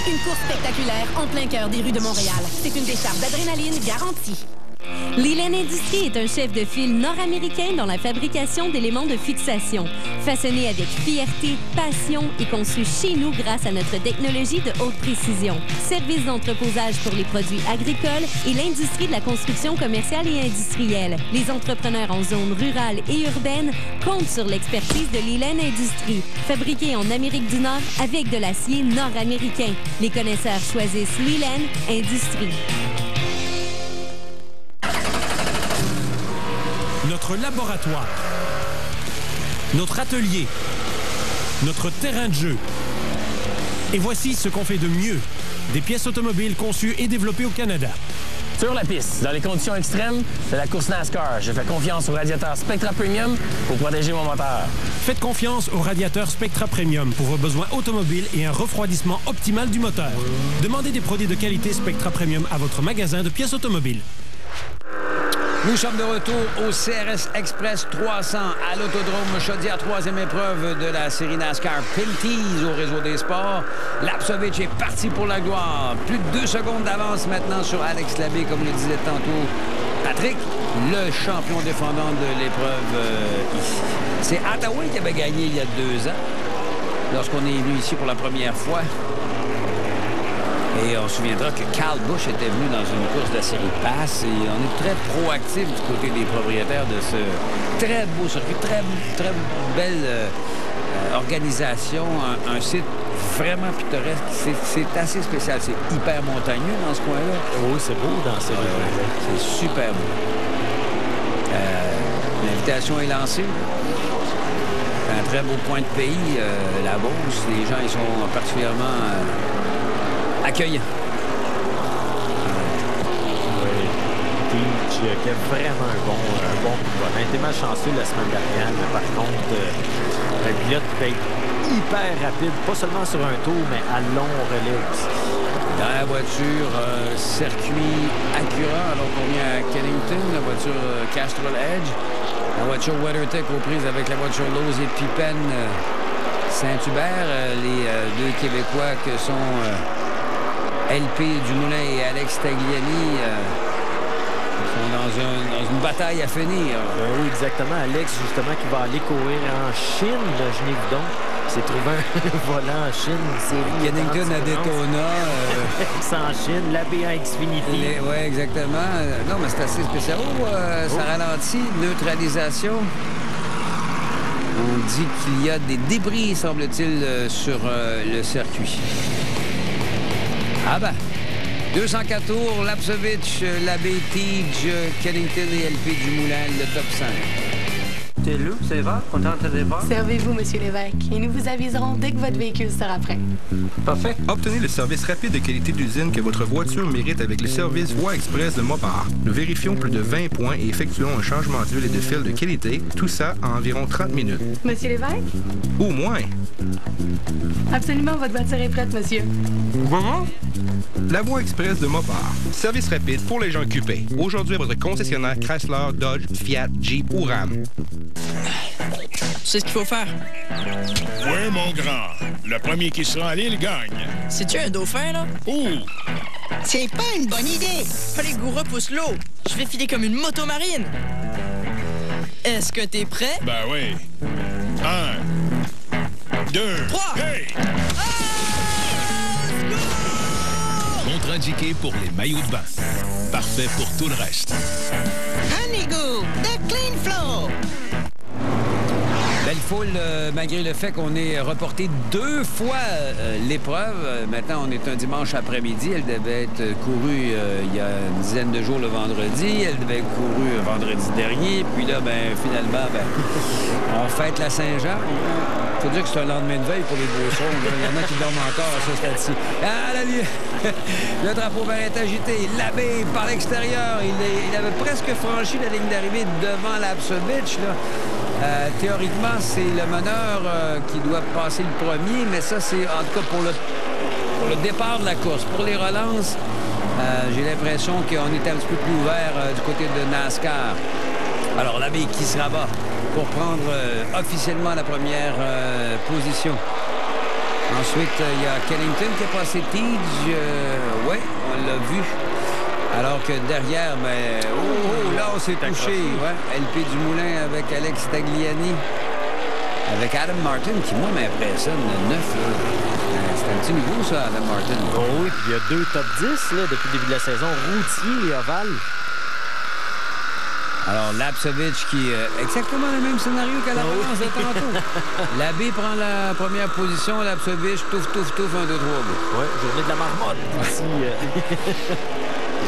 Une course spectaculaire en plein cœur des rues de Montréal. C'est une décharge d'adrénaline garantie. Leland Industries est un chef de file nord-américain dans la fabrication d'éléments de fixation. Façonné avec fierté, passion et conçu chez nous grâce à notre technologie de haute précision. Service d'entreposage pour les produits agricoles et l'industrie de la construction commerciale et industrielle. Les entrepreneurs en zone rurale et urbaine comptent sur l'expertise de Leland Industries. Fabriqué en Amérique du Nord avec de l'acier nord-américain. Les connaisseurs choisissent Leland Industries. Notre laboratoire, notre atelier, notre terrain de jeu. Et voici ce qu'on fait de mieux. Des pièces automobiles conçues et développées au Canada. Sur la piste, dans les conditions extrêmes de la course NASCAR, je fais confiance au radiateur Spectra Premium pour protéger mon moteur. Faites confiance au radiateur Spectra Premium pour vos besoins automobiles et un refroidissement optimal du moteur. Demandez des produits de qualité Spectra Premium à votre magasin de pièces automobiles. Nous sommes de retour au CRS Express 300 à l'Autodrome Chaudière, troisième épreuve de la série NASCAR Pinty's au réseau des sports. Lapsovich est parti pour la gloire. Plus de 2 secondes d'avance maintenant sur Alex Labbé, comme le disait tantôt Patrick, le champion défendant de l'épreuve ici. C'est Hathaway qui avait gagné il y a 2 ans, lorsqu'on est venu ici pour la première fois. Et on se souviendra que Carl Busch était venu dans une course de la série PASS et on est très proactif du côté des propriétaires de ce très beau circuit, très belle organisation, un site vraiment pittoresque. C'est assez spécial, c'est hyper montagneux dans ce coin-là. Oui, c'est beau dans ces coins-là. C'est super beau. L'invitation est lancée. C'est un très beau point de pays, la Beauce. Les gens ils sont particulièrement accueillant. Oui. Teach qui a vraiment un bon coup. On a été malchanceux la semaine dernière, mais par contre, un pilote qui peut être hyper rapide, pas seulement sur un tour, mais à long relais aussi. Dans la voiture, circuit Acura, alors qu'on vient à Kennington, la voiture Castrol Edge, la voiture WeatherTech aux prises avec la voiture Lowe's et Pippen Saint-Hubert, les 2 Québécois que sont LP Dumoulin et Alex Tagliani sont dans une bataille à finir. Oui, exactement. Alex, justement, qui va aller courir en Chine, je n'ai vu donc. C'est trouvé un volant en Chine, une série. Kennington à Daytona. En Chine, Labbé en Xfinity. Oui, exactement. Non, mais c'est assez spécial. Ça ralentit. Neutralisation. On dit qu'il y a des débris, semble-t-il, sur le circuit. Ah ben, 204 tours, Lapsovich, Labbé, Tige, Kennington et LP Dumoulin, le top 5. T'es Lou, c'est va? Contente de te voir? Servez-vous, Monsieur Lévesque, et nous vous aviserons dès que votre véhicule sera prêt. Parfait. Obtenez le service rapide de qualité d'usine que votre voiture mérite avec le service Voie Express de Mopar. Nous vérifions plus de 20 points et effectuons un changement d'huile et de fil de qualité, tout ça en environ 30 minutes. Monsieur Lévesque? Ou moins. Absolument, votre voiture est prête, monsieur. Comment? La Voie Express de Mopar. Service rapide pour les gens occupés. Aujourd'hui à votre concessionnaire Chrysler, Dodge, Fiat, Jeep ou Ram. Tu sais ce qu'il faut faire? Oui, mon grand. Le premier qui sera allé, il gagne. C'est-tu un dauphin, là? Ouh! C'est pas une bonne idée! Allez, Goura, pousse l'eau! Je vais filer comme une moto marine! Est-ce que t'es prêt? Ben oui. 1, 2, 3! Hey! Contre-indiqué pour les maillots de bain. Parfait pour tout le reste. Honeygoo, the clean flow! Belle foule, malgré le fait qu'on ait reporté 2 fois l'épreuve. Maintenant, on est un dimanche après-midi. Elle devait être courue il y a une dizaine de jours le vendredi. Elle devait être courue vendredi dernier. Puis là, finalement, on fête la Saint-Jean. Il faut dire que c'est un lendemain de veille pour les Beaucerons. Il y en a qui dorment encore à ce stade-ci. Le drapeau vert est agité. Labbé par l'extérieur. Il avait presque franchi la ligne d'arrivée devant Lapsovich. Théoriquement, c'est le meneur qui doit passer le premier, mais ça, c'est en tout cas pour le départ de la course. Pour les relances, j'ai l'impression qu'on est un petit peu plus ouvert du côté de NASCAR. Alors, Labbé qui se rabat pour prendre officiellement la première position. Ensuite, il y a Kennington qui a passé Tige. Oui, on l'a vu. Alors que derrière, là, on s'est touché. Ouais. LP Dumoulin avec Alex Tagliani. Avec Adam Martin, qui, moi, m'impressionne. Le 9, là. C'est un petit nouveau, ça, Adam Martin. Oh oui, puis il y a 2 top 10 là, depuis le début de la saison. Routier et Oval. Alors, Lapsovich qui exactement le même scénario qu'à la relance de tantôt. Labbé prend la première position, Lapsovich, touffe, 1, 2, 3 buts. Oui, journée de la marmotte aussi.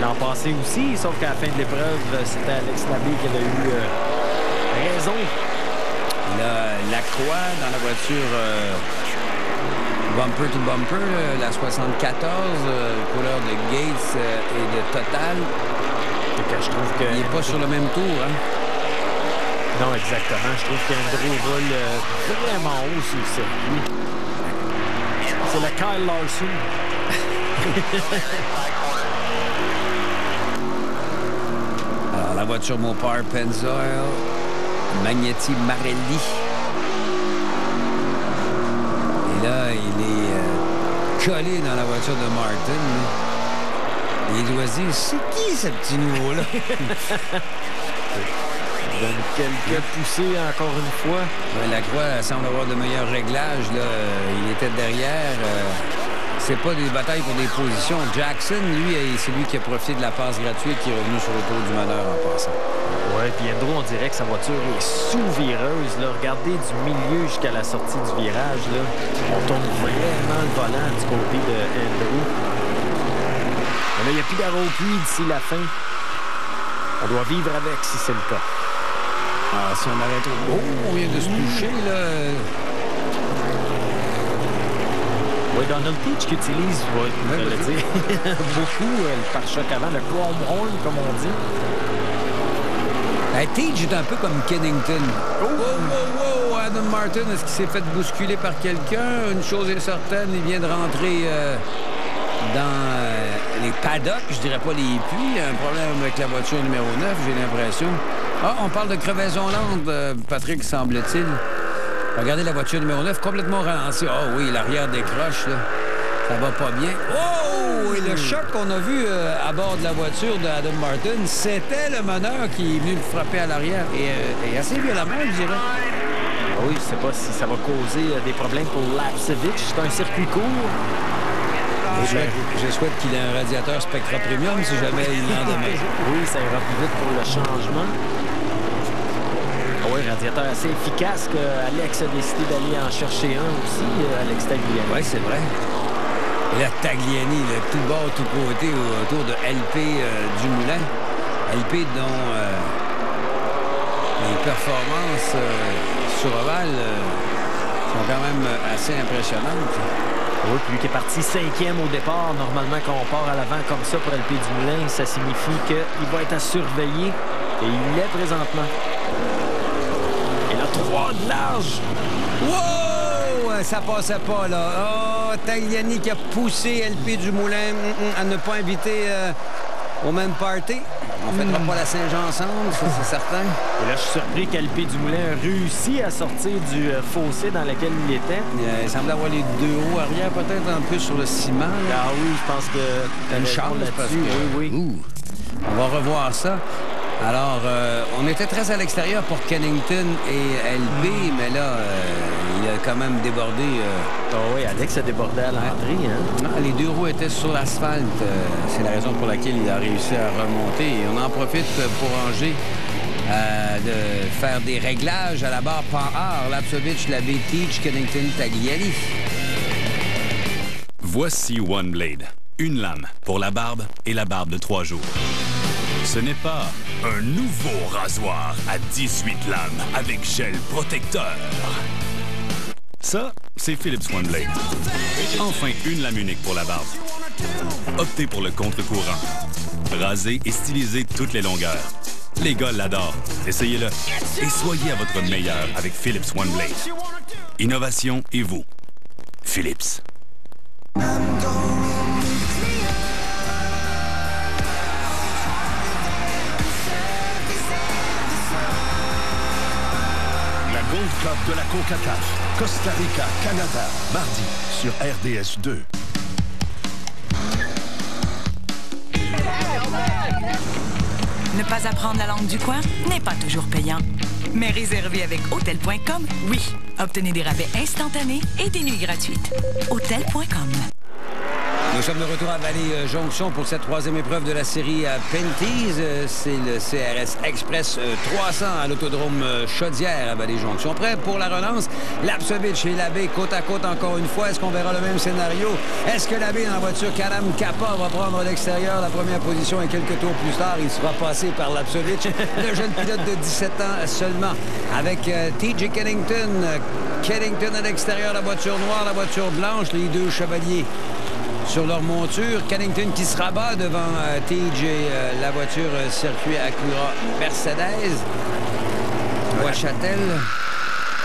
L'an passé aussi, sauf qu'à la fin de l'épreuve, c'était Alex Labbé qui avait eu raison. Là, Lacroix dans la voiture bumper to bumper, la 74, couleur de Gates et de Total. Je trouve que... Il n'est pas sur le même tour, hein? Non, exactement. Je trouve qu'Andrew roule vraiment haut sur le circuit. C'est le Kyle Larson. Alors, la voiture Mopar Pennzoil, Magneti Marelli. Et là, il est collé dans la voiture de Martin. Il doit se dire, c'est qui ce petit nouveau-là? Il donne quelques poussées encore une fois. Lacroix semble avoir de meilleurs réglages. Là. Il était derrière. C'est pas des batailles pour des positions. Jackson, lui, c'est lui qui a profité de la passe gratuite qui est revenu sur le tour du meneur en passant. Oui, puis Andrew, on dirait que sa voiture est sous-vireuse. Là. Regardez du milieu jusqu'à la sortie du virage. Là. On tourne vraiment le volant du côté de Andrew. Là, il n'y a plus d'arrêt d'ici la fin. On doit vivre avec si c'est le cas. Ah, si on arrête... on vient de se toucher, là. Oui, Donald Teach qui utilise, beaucoup le pare-choc avant, le chrome horn, comme on dit. Teach est un peu comme Kennington. Oh, Adam Martin, est-ce qu'il s'est fait bousculer par quelqu'un? Une chose est certaine, il vient de rentrer... dans les paddocks, je dirais pas les puits. Il y a un problème avec la voiture numéro 9, j'ai l'impression. Ah, on parle de crevaison lente, Patrick, semble-t-il. Regardez la voiture numéro 9, complètement ralentie. Ah oui, l'arrière décroche, là. Ça va pas bien. Oh! Et le choc qu'on a vu à bord de la voiture de Adam Martin, c'était le meneur qui est venu le frapper à l'arrière. Et assez violemment, je dirais. Ah oui, je sais pas si ça va causer des problèmes pour Lapsovich. C'est un circuit court. Je souhaite qu'il ait un radiateur Spectra Premium si jamais il en demande. Oui, ça ira plus vite pour le changement. Oui, radiateur assez efficace que Alex a décidé d'aller en chercher un aussi, Alex Tagliani. Oui, c'est vrai. Et là, Tagliani, le tout bas, tout côté, autour de LP Dumoulin. LP dont les performances sur Oval sont quand même assez impressionnantes. Oui, puis lui qui est parti 5e au départ. Normalement, quand on part à l'avant comme ça pour LP Dumoulin, ça signifie qu'il va être à surveiller. Et il l'est présentement. Et là, 3 de large. Wow! Ça passait pas, là. Oh, Tagliani qui a poussé LP Dumoulin à ne pas inviter au même party. On ne fêtera pas la Saint-Jean ensemble, ça, c'est certain. Et là, je suis surpris qu'LP Dumoulin a réussi à sortir du fossé dans lequel il était. Il semble avoir les 2 roues arrière, peut-être un peu sur le ciment. Là. Ah oui, je pense que... Une chance là-dessus. Oui. On va revoir ça. Alors, on était très à l'extérieur pour Kennington et LB, mais là, il a quand même débordé. Oui, Alex a débordé à l'entrée. Hein? Non, les 2 roues étaient sur l'asphalte. C'est la raison pour laquelle il a réussi à remonter. Et on en profite pour ranger de faire des réglages à la barre Panhard, Lapsovich, Labbé, Teach, Kennington, Tagliani. Voici One Blade. Une lame pour la barbe et la barbe de 3 jours. Ce n'est pas un nouveau rasoir à 18 lames avec gel protecteur. Ça, c'est Philips One Blade. Enfin, une lame unique pour la barbe. Optez pour le contre-courant. Rasez et stylisez toutes les longueurs. Les gars l'adorent. Essayez-le. Et soyez à votre meilleur avec Philips One Blade. Innovation et vous. Philips. Gold Cup de la CONCACAF. Costa Rica, Canada, mardi sur RDS 2. Ne pas apprendre la langue du coin n'est pas toujours payant. Mais réservé avec Hôtel.com, oui. Obtenez des rabais instantanés et des nuits gratuites. Hôtel.com. Nous sommes de retour à Vallée-Jonction pour cette troisième épreuve de la série Pinty's. C'est le CRS Express 300 à l'autodrome Chaudière à Vallée-Jonction. Prêt pour la relance? Lapsovich et Labbé côte à côte encore une fois. Est-ce qu'on verra le même scénario? Est-ce que Labbé dans la voiture Karam Kappa va prendre à l'extérieur la première position et quelques tours plus tard, il sera passé par Lapsovich, le jeune pilote de 17 ans seulement, avec T.J. Kennington. Kennington à l'extérieur, la voiture noire, la voiture blanche, les deux chevaliers sur leur monture. Kennington qui se rabat devant TJ, la voiture circuit Acura Mercedes. Ouachâtel.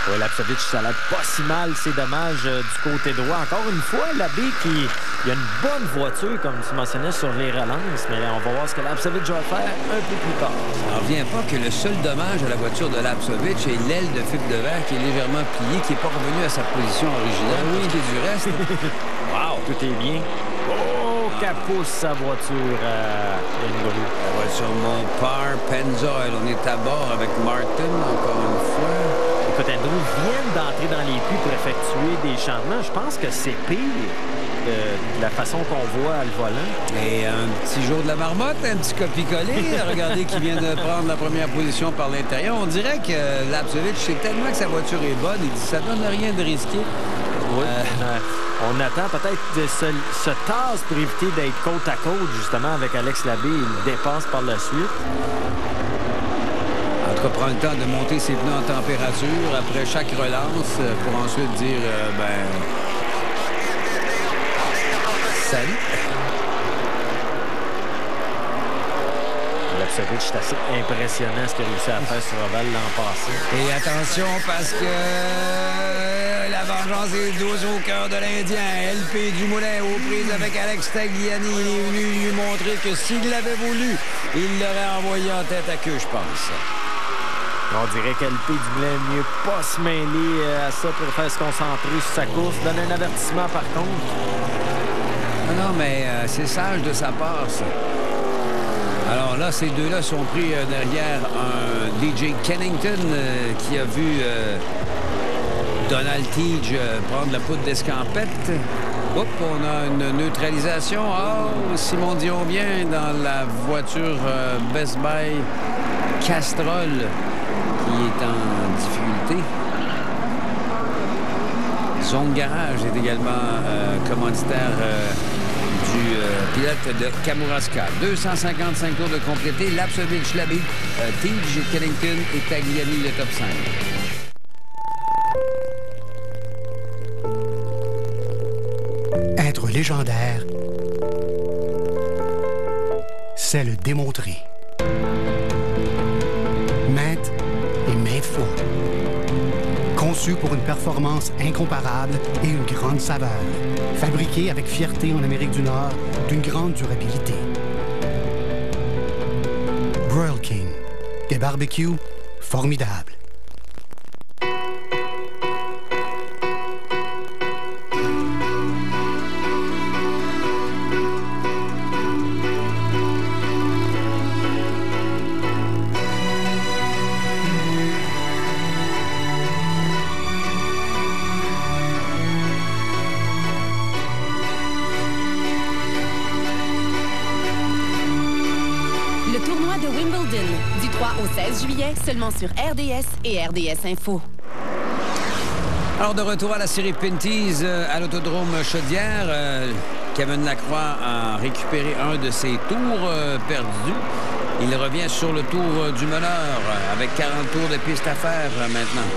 Oui, Lapsovich, ça n'a pas si mal, c'est dommage du côté droit. Encore une fois, Labbé qui il a une bonne voiture, comme tu mentionnais, sur les relances, mais on va voir ce que Lapsovich va faire un peu plus tard. On ne revient pas que le seul dommage à la voiture de Lapsovich est l'aile de fibre de verre qui est légèrement pliée, qui n'est pas revenue à sa position originale. Oui, et du reste. Wow, tout est bien. Oh, capousse sa voiture à Ingolu. La voiture Mopar Pennzoil. On est à bord avec Martin, encore une fois. Écoute, Andrew viennent d'entrer dans les puits pour effectuer des changements. Je pense que c'est pire de la façon qu'on voit à le volant. Et un petit jour de la marmotte, un petit copier-coller. Regardez qui vient de prendre la première position par l'intérieur. On dirait que Lapsovich sait tellement que sa voiture est bonne. Il dit ça donne rien de risqué. Oui. On attend peut-être de se tasse pour éviter d'être côte à côte, justement, avec Alex Labbé. Il dépasse par la suite. En tout cas, prend le temps de monter ses pneus en température après chaque relance pour ensuite dire, salut. Lapsovich, c'est assez impressionnant ce qu'il a réussi à faire sur Oval l'an passé. Et attention, parce que la vengeance est douce au cœur de l'Indien. LP Dumoulin aux prises avec Alex Tagliani. Il est venu lui montrer que s'il l'avait voulu, il l'aurait envoyé en tête à queue, je pense. On dirait qu'LP Dumoulin mieux pas se mêler à ça pour faire se concentrer sur sa course. Donne un avertissement, par contre. Non, mais c'est sage de sa part, ça. Alors là, ces deux-là sont pris derrière un DJ Kennington qui a vu Donald Teague prendre la poudre d'escampette. Hop, on a une neutralisation. Oh, Simon Dion vient dans la voiture Best Buy Castrol qui est en difficulté. Zone Garage est également commanditaire du pilote de Kamouraska. 255 tours de complété. Lapsovich, Labbé, Teague, Kennington et Tagliani, le top 5. Être légendaire, c'est le démontrer. Maintes et maintes fois. Conçu pour une performance incomparable et une grande saveur. Fabriqué avec fierté en Amérique du Nord, d'une grande durabilité. Broil King. Des barbecues formidables. Seulement sur RDS et RDS Info. Alors, de retour à la série Pinty's à l'autodrome Chaudière. Kevin Lacroix a récupéré un de ses tours perdus. Il revient sur le tour du meneur avec 40 tours de piste à faire maintenant.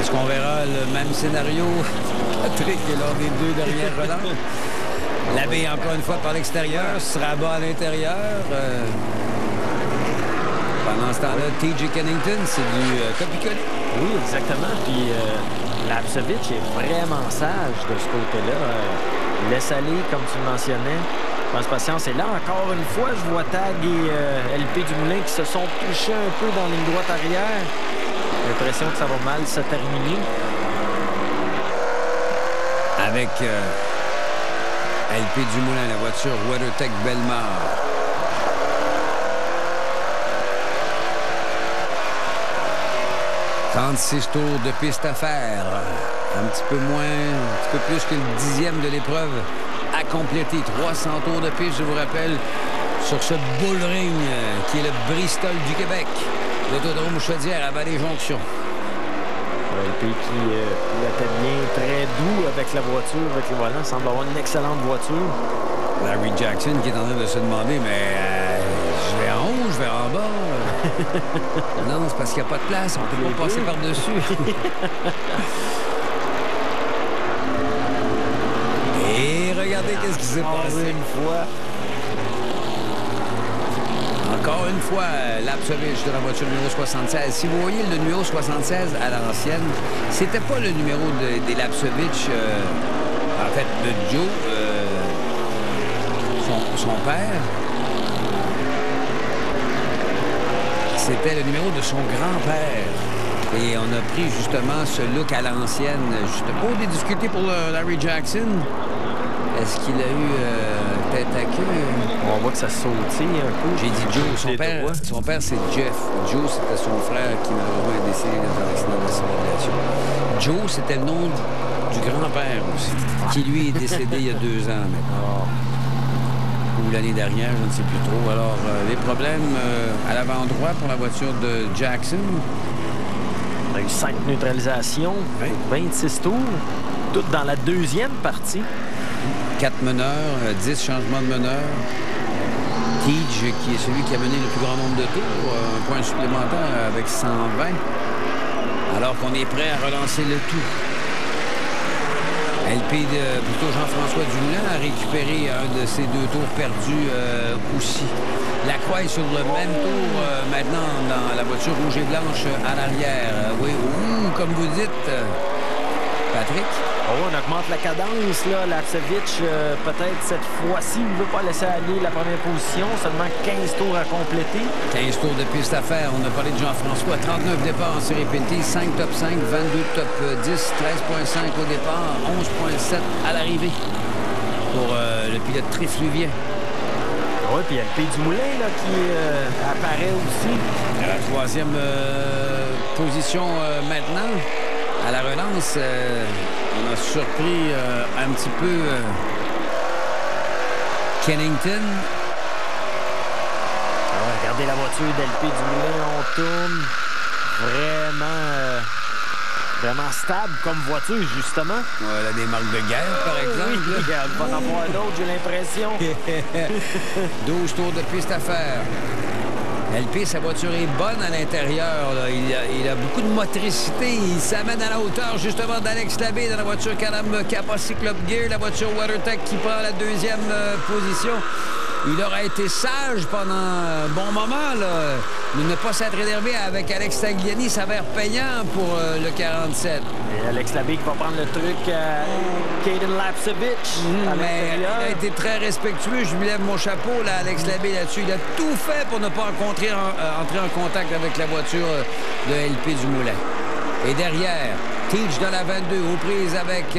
Est-ce qu'on verra le même scénario lors des deux dernières relances? Labbé, encore une fois, par l'extérieur, se rabat à l'intérieur. Pendant ce temps-là, T.J. Kennington, c'est du copie-coller. Oui, exactement. Puis Lapsovich est vraiment sage de ce côté-là. Laisse aller, comme tu le mentionnais. Pense patience. Et là, encore une fois, je vois Tag et LP Dumoulin qui se sont touchés un peu dans la ligne droite arrière. J'ai l'impression que ça va mal se terminer. Avec LP Dumoulin, la voiture WeatherTech Belmar. 36 tours de piste à faire. Un petit peu plus que le 10e de l'épreuve à compléter. 300 tours de piste, je vous rappelle, sur ce bullring qui est le Bristol du Québec. L'autodrome Chaudière à Vallée-Jonction. LP qui était bien très doux avec la voiture, avec le volant. Semble avoir une excellente voiture. Larry Jackson qui est en train de se demander, mais je vais en haut, je vais en bas. Non, c'est parce qu'il n'y a pas de place. On ne peut pas passer par-dessus. Et regardez qu'est-ce qui s'est passé. Encore une fois, l'Apsovich de la voiture numéro 76. Si vous voyez le numéro 76 à l'ancienne, c'était pas le numéro des Lapsovich, en fait, de Joe, son père. C'était le numéro de son grand-père. Et on a pris justement ce look à l'ancienne. Pour des difficultés pour Larry Jackson. Est-ce qu'il a eu tête à queue? On voit que ça sautille un peu. J'ai dit Joe. Son père, c'est Jeff. Joe, c'était son frère qui malheureusement est décédé dans un accident de circulation. Joe, c'était le nom du grand-père aussi, qui lui est décédé il y a 2 ans maintenant. Ou l'année dernière, je ne sais plus trop. Alors, les problèmes à l'avant-droit pour la voiture de Jackson. On a eu 5 neutralisations, 26 tours, toutes dans la 2e partie. 4 meneurs, 10 changements de meneurs. Tige, qui est celui qui a mené le plus grand nombre de tours, un point supplémentaire avec 120. Alors qu'on est prêt à relancer le tout. LP plutôt Jean-François Dumoulin a récupéré un de ses 2 tours perdus aussi. Lacroix est sur le même tour maintenant dans la voiture rouge et blanche à l'arrière. Oui, comme vous dites, Patrick. Oh, on augmente la cadence, là. Lapsovich, peut-être cette fois-ci, il ne veut pas laisser aller la première position. Seulement 15 tours à compléter. 15 tours de piste à faire. On a parlé de Jean-François. 39 départs en série pénalité, 5 top 5, 22 top 10, 13,5 au départ, 11,7 à l'arrivée pour le pilote trifluvien. Oui, puis il y a le P. Dumoulin là, qui apparaît aussi. À la 3e position maintenant. À la relance, on a surpris un petit peu Kennington. Regardez la voiture d'LP Dumoulin, on tourne. Vraiment stable comme voiture, justement. Voilà des marques de guerre, par exemple. Oui, il va en avoir d'autres, j'ai l'impression. 12 tours de piste à faire. LP, sa voiture est bonne à l'intérieur. Il a beaucoup de motricité. Il s'amène à la hauteur, justement, d'Alex Labbé dans la voiture Can-Am Kappa Cyclop Gear, la voiture WeatherTech qui prend la 2e position. Il aura été sage pendant un bon moment, là. De ne pas s'être énervé avec Alex Tagliani s'avère payant pour le 47. Et Alex Labbé qui va prendre le truc à Caden Lapsovich. Mais il a été très respectueux. Je lui lève mon chapeau, là, Alex Labbé, là-dessus. Il a tout fait pour ne pas entrer en contact avec la voiture de LP Dumoulin. Et derrière, Tige dans la 22, aux prises avec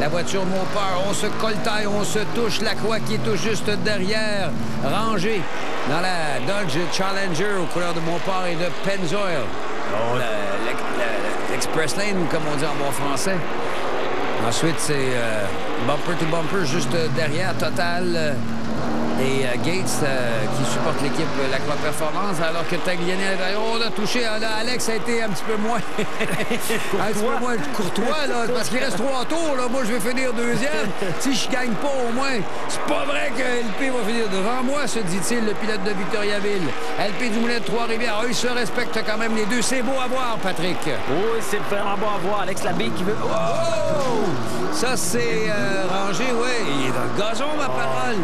la voiture Mopar. On se coltaille, on se touche. Lacroix qui est tout juste derrière, rangé dans la Dodge Challenger aux couleurs de Mopar et de Pennzoil. Oh, l'Express Lane, comme on dit en bon français. Ensuite, c'est bumper to bumper juste derrière, Total et Gates qui supportent l'équipe Lacroix Performance, alors que Tagliani, on a touché. Alex a été un petit peu moins courtois, là, parce qu'il reste 3 tours. Là. Moi, je vais finir 2e. Si je gagne pas, au moins, c'est pas vrai que LP va finir devant moi, se dit-il, le pilote de Victoriaville. LP Dumoulin de Trois-Rivières. Ils se respectent quand même, les deux. C'est beau à voir, Patrick. Oui, c'est vraiment beau à voir. Alex Labbé qui veut... Oh! Ça, c'est rangé, oui. Il est dans le gazon, ma parole.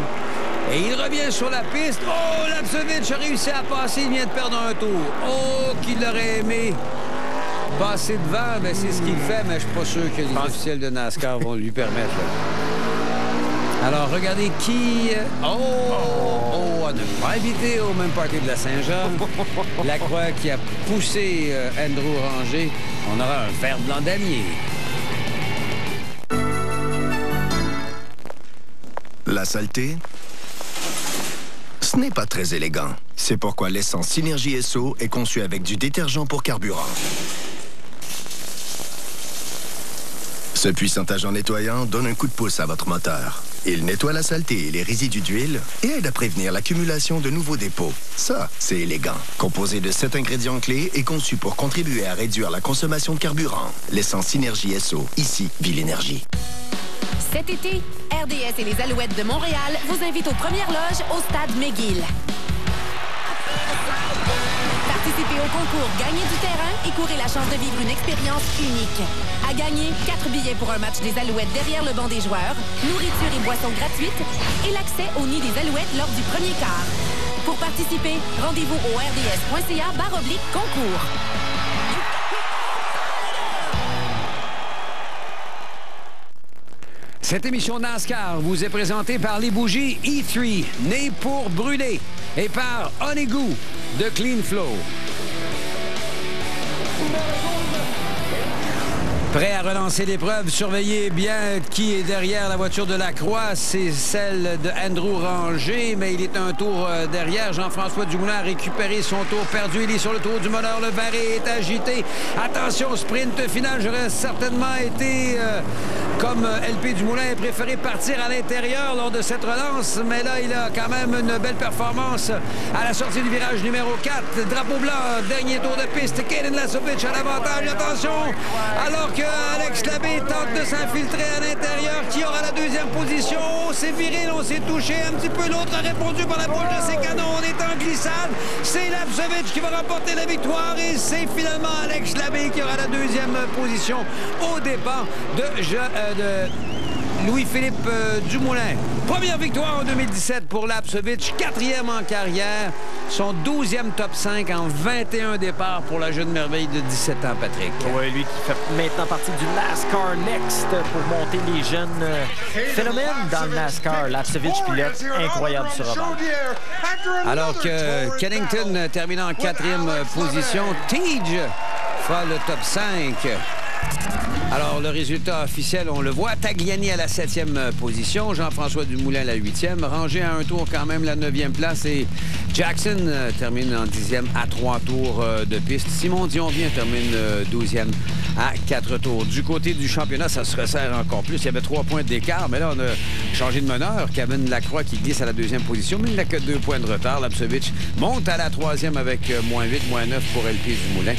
Et il revient sur la piste. Oh, Lapsovich a réussi à passer. Il vient de perdre un tour. Oh, qu'il aurait aimé passer devant. Ben, c'est ce qu'il fait, mais je suis pas sûr que les officiels de NASCAR vont lui permettre. Là. Alors, regardez qui... à ne pas éviter au même party de la Saint-Jean. Lacroix qui a poussé Andrew Ranger. On aura un fer blanc damier. La saleté, ce n'est pas très élégant. C'est pourquoi l'essence Synergie SO est conçue avec du détergent pour carburant. Ce puissant agent nettoyant donne un coup de pouce à votre moteur. Il nettoie la saleté et les résidus d'huile et aide à prévenir l'accumulation de nouveaux dépôts. Ça, c'est élégant. Composé de 7 ingrédients clés et conçu pour contribuer à réduire la consommation de carburant. L'essence Synergie SO. Ici, vit l'énergie. Cet été, RDS et les Alouettes de Montréal vous invitent aux premières loges au stade McGill. Participez au concours Gagner du terrain et courez la chance de vivre une expérience unique. À gagner, 4 billets pour un match des Alouettes derrière le banc des joueurs, nourriture et boissons gratuites et l'accès au nid des Alouettes lors du premier quart. Pour participer, rendez-vous au rds.ca/concours. Cette émission NASCAR vous est présentée par les bougies E3, nées pour brûler, et par Honeygood de Clean Flow. Prêt à relancer l'épreuve, surveillez bien qui est derrière la voiture de la Croix. C'est celle de Andrew Ranger, mais il est un tour derrière. Jean-François Dumoulin a récupéré son tour perdu. Il est sur le tour du meneur. Le barré est agité. Attention, sprint final. J'aurais certainement été, comme LP Dumoulin, préféré partir à l'intérieur lors de cette relance. Mais là, il a quand même une belle performance à la sortie du virage numéro 4. Drapeau blanc, dernier tour de piste. Kaden Lasovic à l'avantage. Attention, alors que Alex Labbé tente de s'infiltrer à l'intérieur. Qui aura la deuxième position? Oh, c'est viril, on s'est touché un petit peu. L'autre a répondu par la bouche de ses canons. On est en glissade. C'est Lapsevich qui va remporter la victoire et c'est finalement Alex Labbé qui aura la deuxième position au départ de Louis-Philippe Dumoulin. Première victoire en 2017 pour Lapsevich, 4e en carrière, son 12e top 5 en 21 départs pour la jeune merveille de 17 ans, Patrick. Oui, lui qui fait maintenant partie du NASCAR Next pour monter les jeunes phénomènes dans le NASCAR. Lapsevich pilote incroyable sur rebord. Alors que Kennington termine en 4e position, Teague fera le top 5. Alors, le résultat officiel, on le voit. Tagliani à la 7e position, Jean-François Dumoulin à la 8e, rangé à un tour quand même la 9e place et Jackson termine en 10e à 3 tours de piste. Simon Dionvien termine 12e à 4 tours. Du côté du championnat, ça se resserre encore plus. Il y avait 3 points d'écart, mais là, on a changé de meneur. Kevin Lacroix qui glisse à la 2e position, mais il n'a que 2 points de retard. Lapsevich monte à la 3e avec -8, -9 pour LP Dumoulin.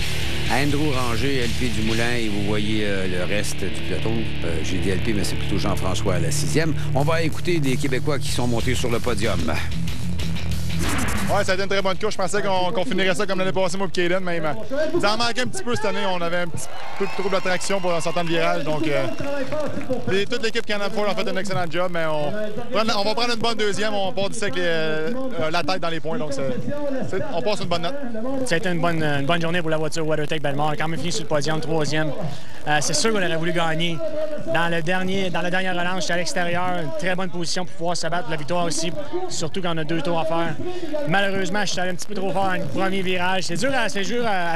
Andrew Ranger, LP Dumoulin, et vous voyez le reste du peloton. J'ai dit LP, mais c'est plutôt Jean-François à la 6e. On va écouter des Québécois qui sont montés sur le podium. Ouais, ça a été une très bonne course. Je pensais qu'on finirait ça comme l'année passée, moi et Kaden, mais il en manquait un petit peu cette année. On avait un petit peu trop d'attraction pour un certain virage. Donc, toute l'équipe Canada Ford a fait un excellent job, mais on va prendre une bonne deuxième. On part d'ici avec la tête dans les points. Donc, on passe une bonne note. Ça a été une bonne journée pour la voiture WeatherTech Belmont. On a quand même fini sur le podium, 3e. C'est sûr qu'on aurait voulu gagner. Dans la dernière relance, j'étais à l'extérieur. Une très bonne position pour pouvoir se battre pour la victoire aussi, surtout quand on a 2 tours à faire. Malheureusement, je suis allé un petit peu trop fort dans le premier virage. C'est dur à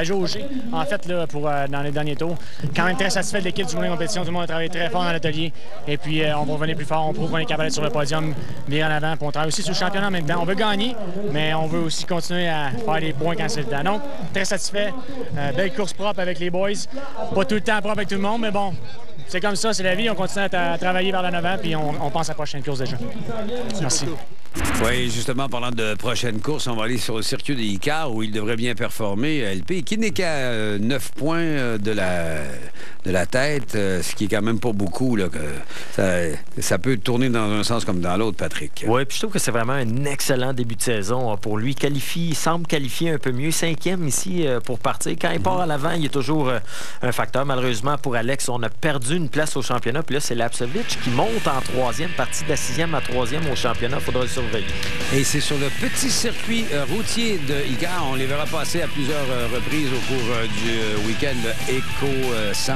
jauger, en fait, là, dans les derniers tours. Quand même très satisfait de l'équipe du Moulin Compétition. Tout le monde a travaillé très fort dans l'atelier. Et puis, on va revenir plus fort. On prouve qu'on est capable d'être sur le podium, bien en avant. Puis on travaille aussi sur le championnat en même temps. On veut gagner, mais on veut aussi continuer à faire des points quand c'est le temps. Donc, très satisfait. Belle course propre avec les boys. Pas tout le temps propre avec tout le monde, mais bon, c'est comme ça, c'est la vie. On continue à travailler vers l'avant, puis on pense à la prochaine course déjà. Merci. Oui, justement, parlant de prochaine course, on va aller sur le circuit de Icar où il devrait bien performer, LP, qui n'est qu'à 9 points de la tête, ce qui est quand même pas beaucoup. Là, ça peut tourner dans un sens comme dans l'autre, Patrick. Oui, puis je trouve que c'est vraiment un excellent début de saison pour lui. Il semble qualifier un peu mieux. 5e ici pour partir. Quand il part à l'avant, il est toujours un facteur. Malheureusement, pour Alex, on a perdu une place au championnat. Puis là, c'est Lapsevich qui monte en 3e, partie de la 6e à 3e au championnat. Il faudra le surveiller. Et c'est sur le petit circuit routier de Icar. On les verra passer à plusieurs reprises au cours du week-end Eco 100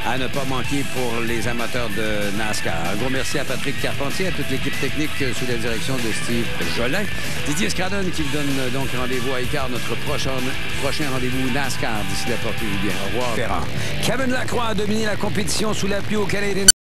à ne pas manquer pour les amateurs de NASCAR. Un gros merci à Patrick Carpentier, à toute l'équipe technique sous la direction de Steve Jolin. Didier Scradon qui vous donne donc rendez-vous à Icar, notre prochain rendez-vous NASCAR. D'ici là, portez-vous bien. Au revoir. Kevin Lacroix a dominé la compétition sous la pluie au Canadian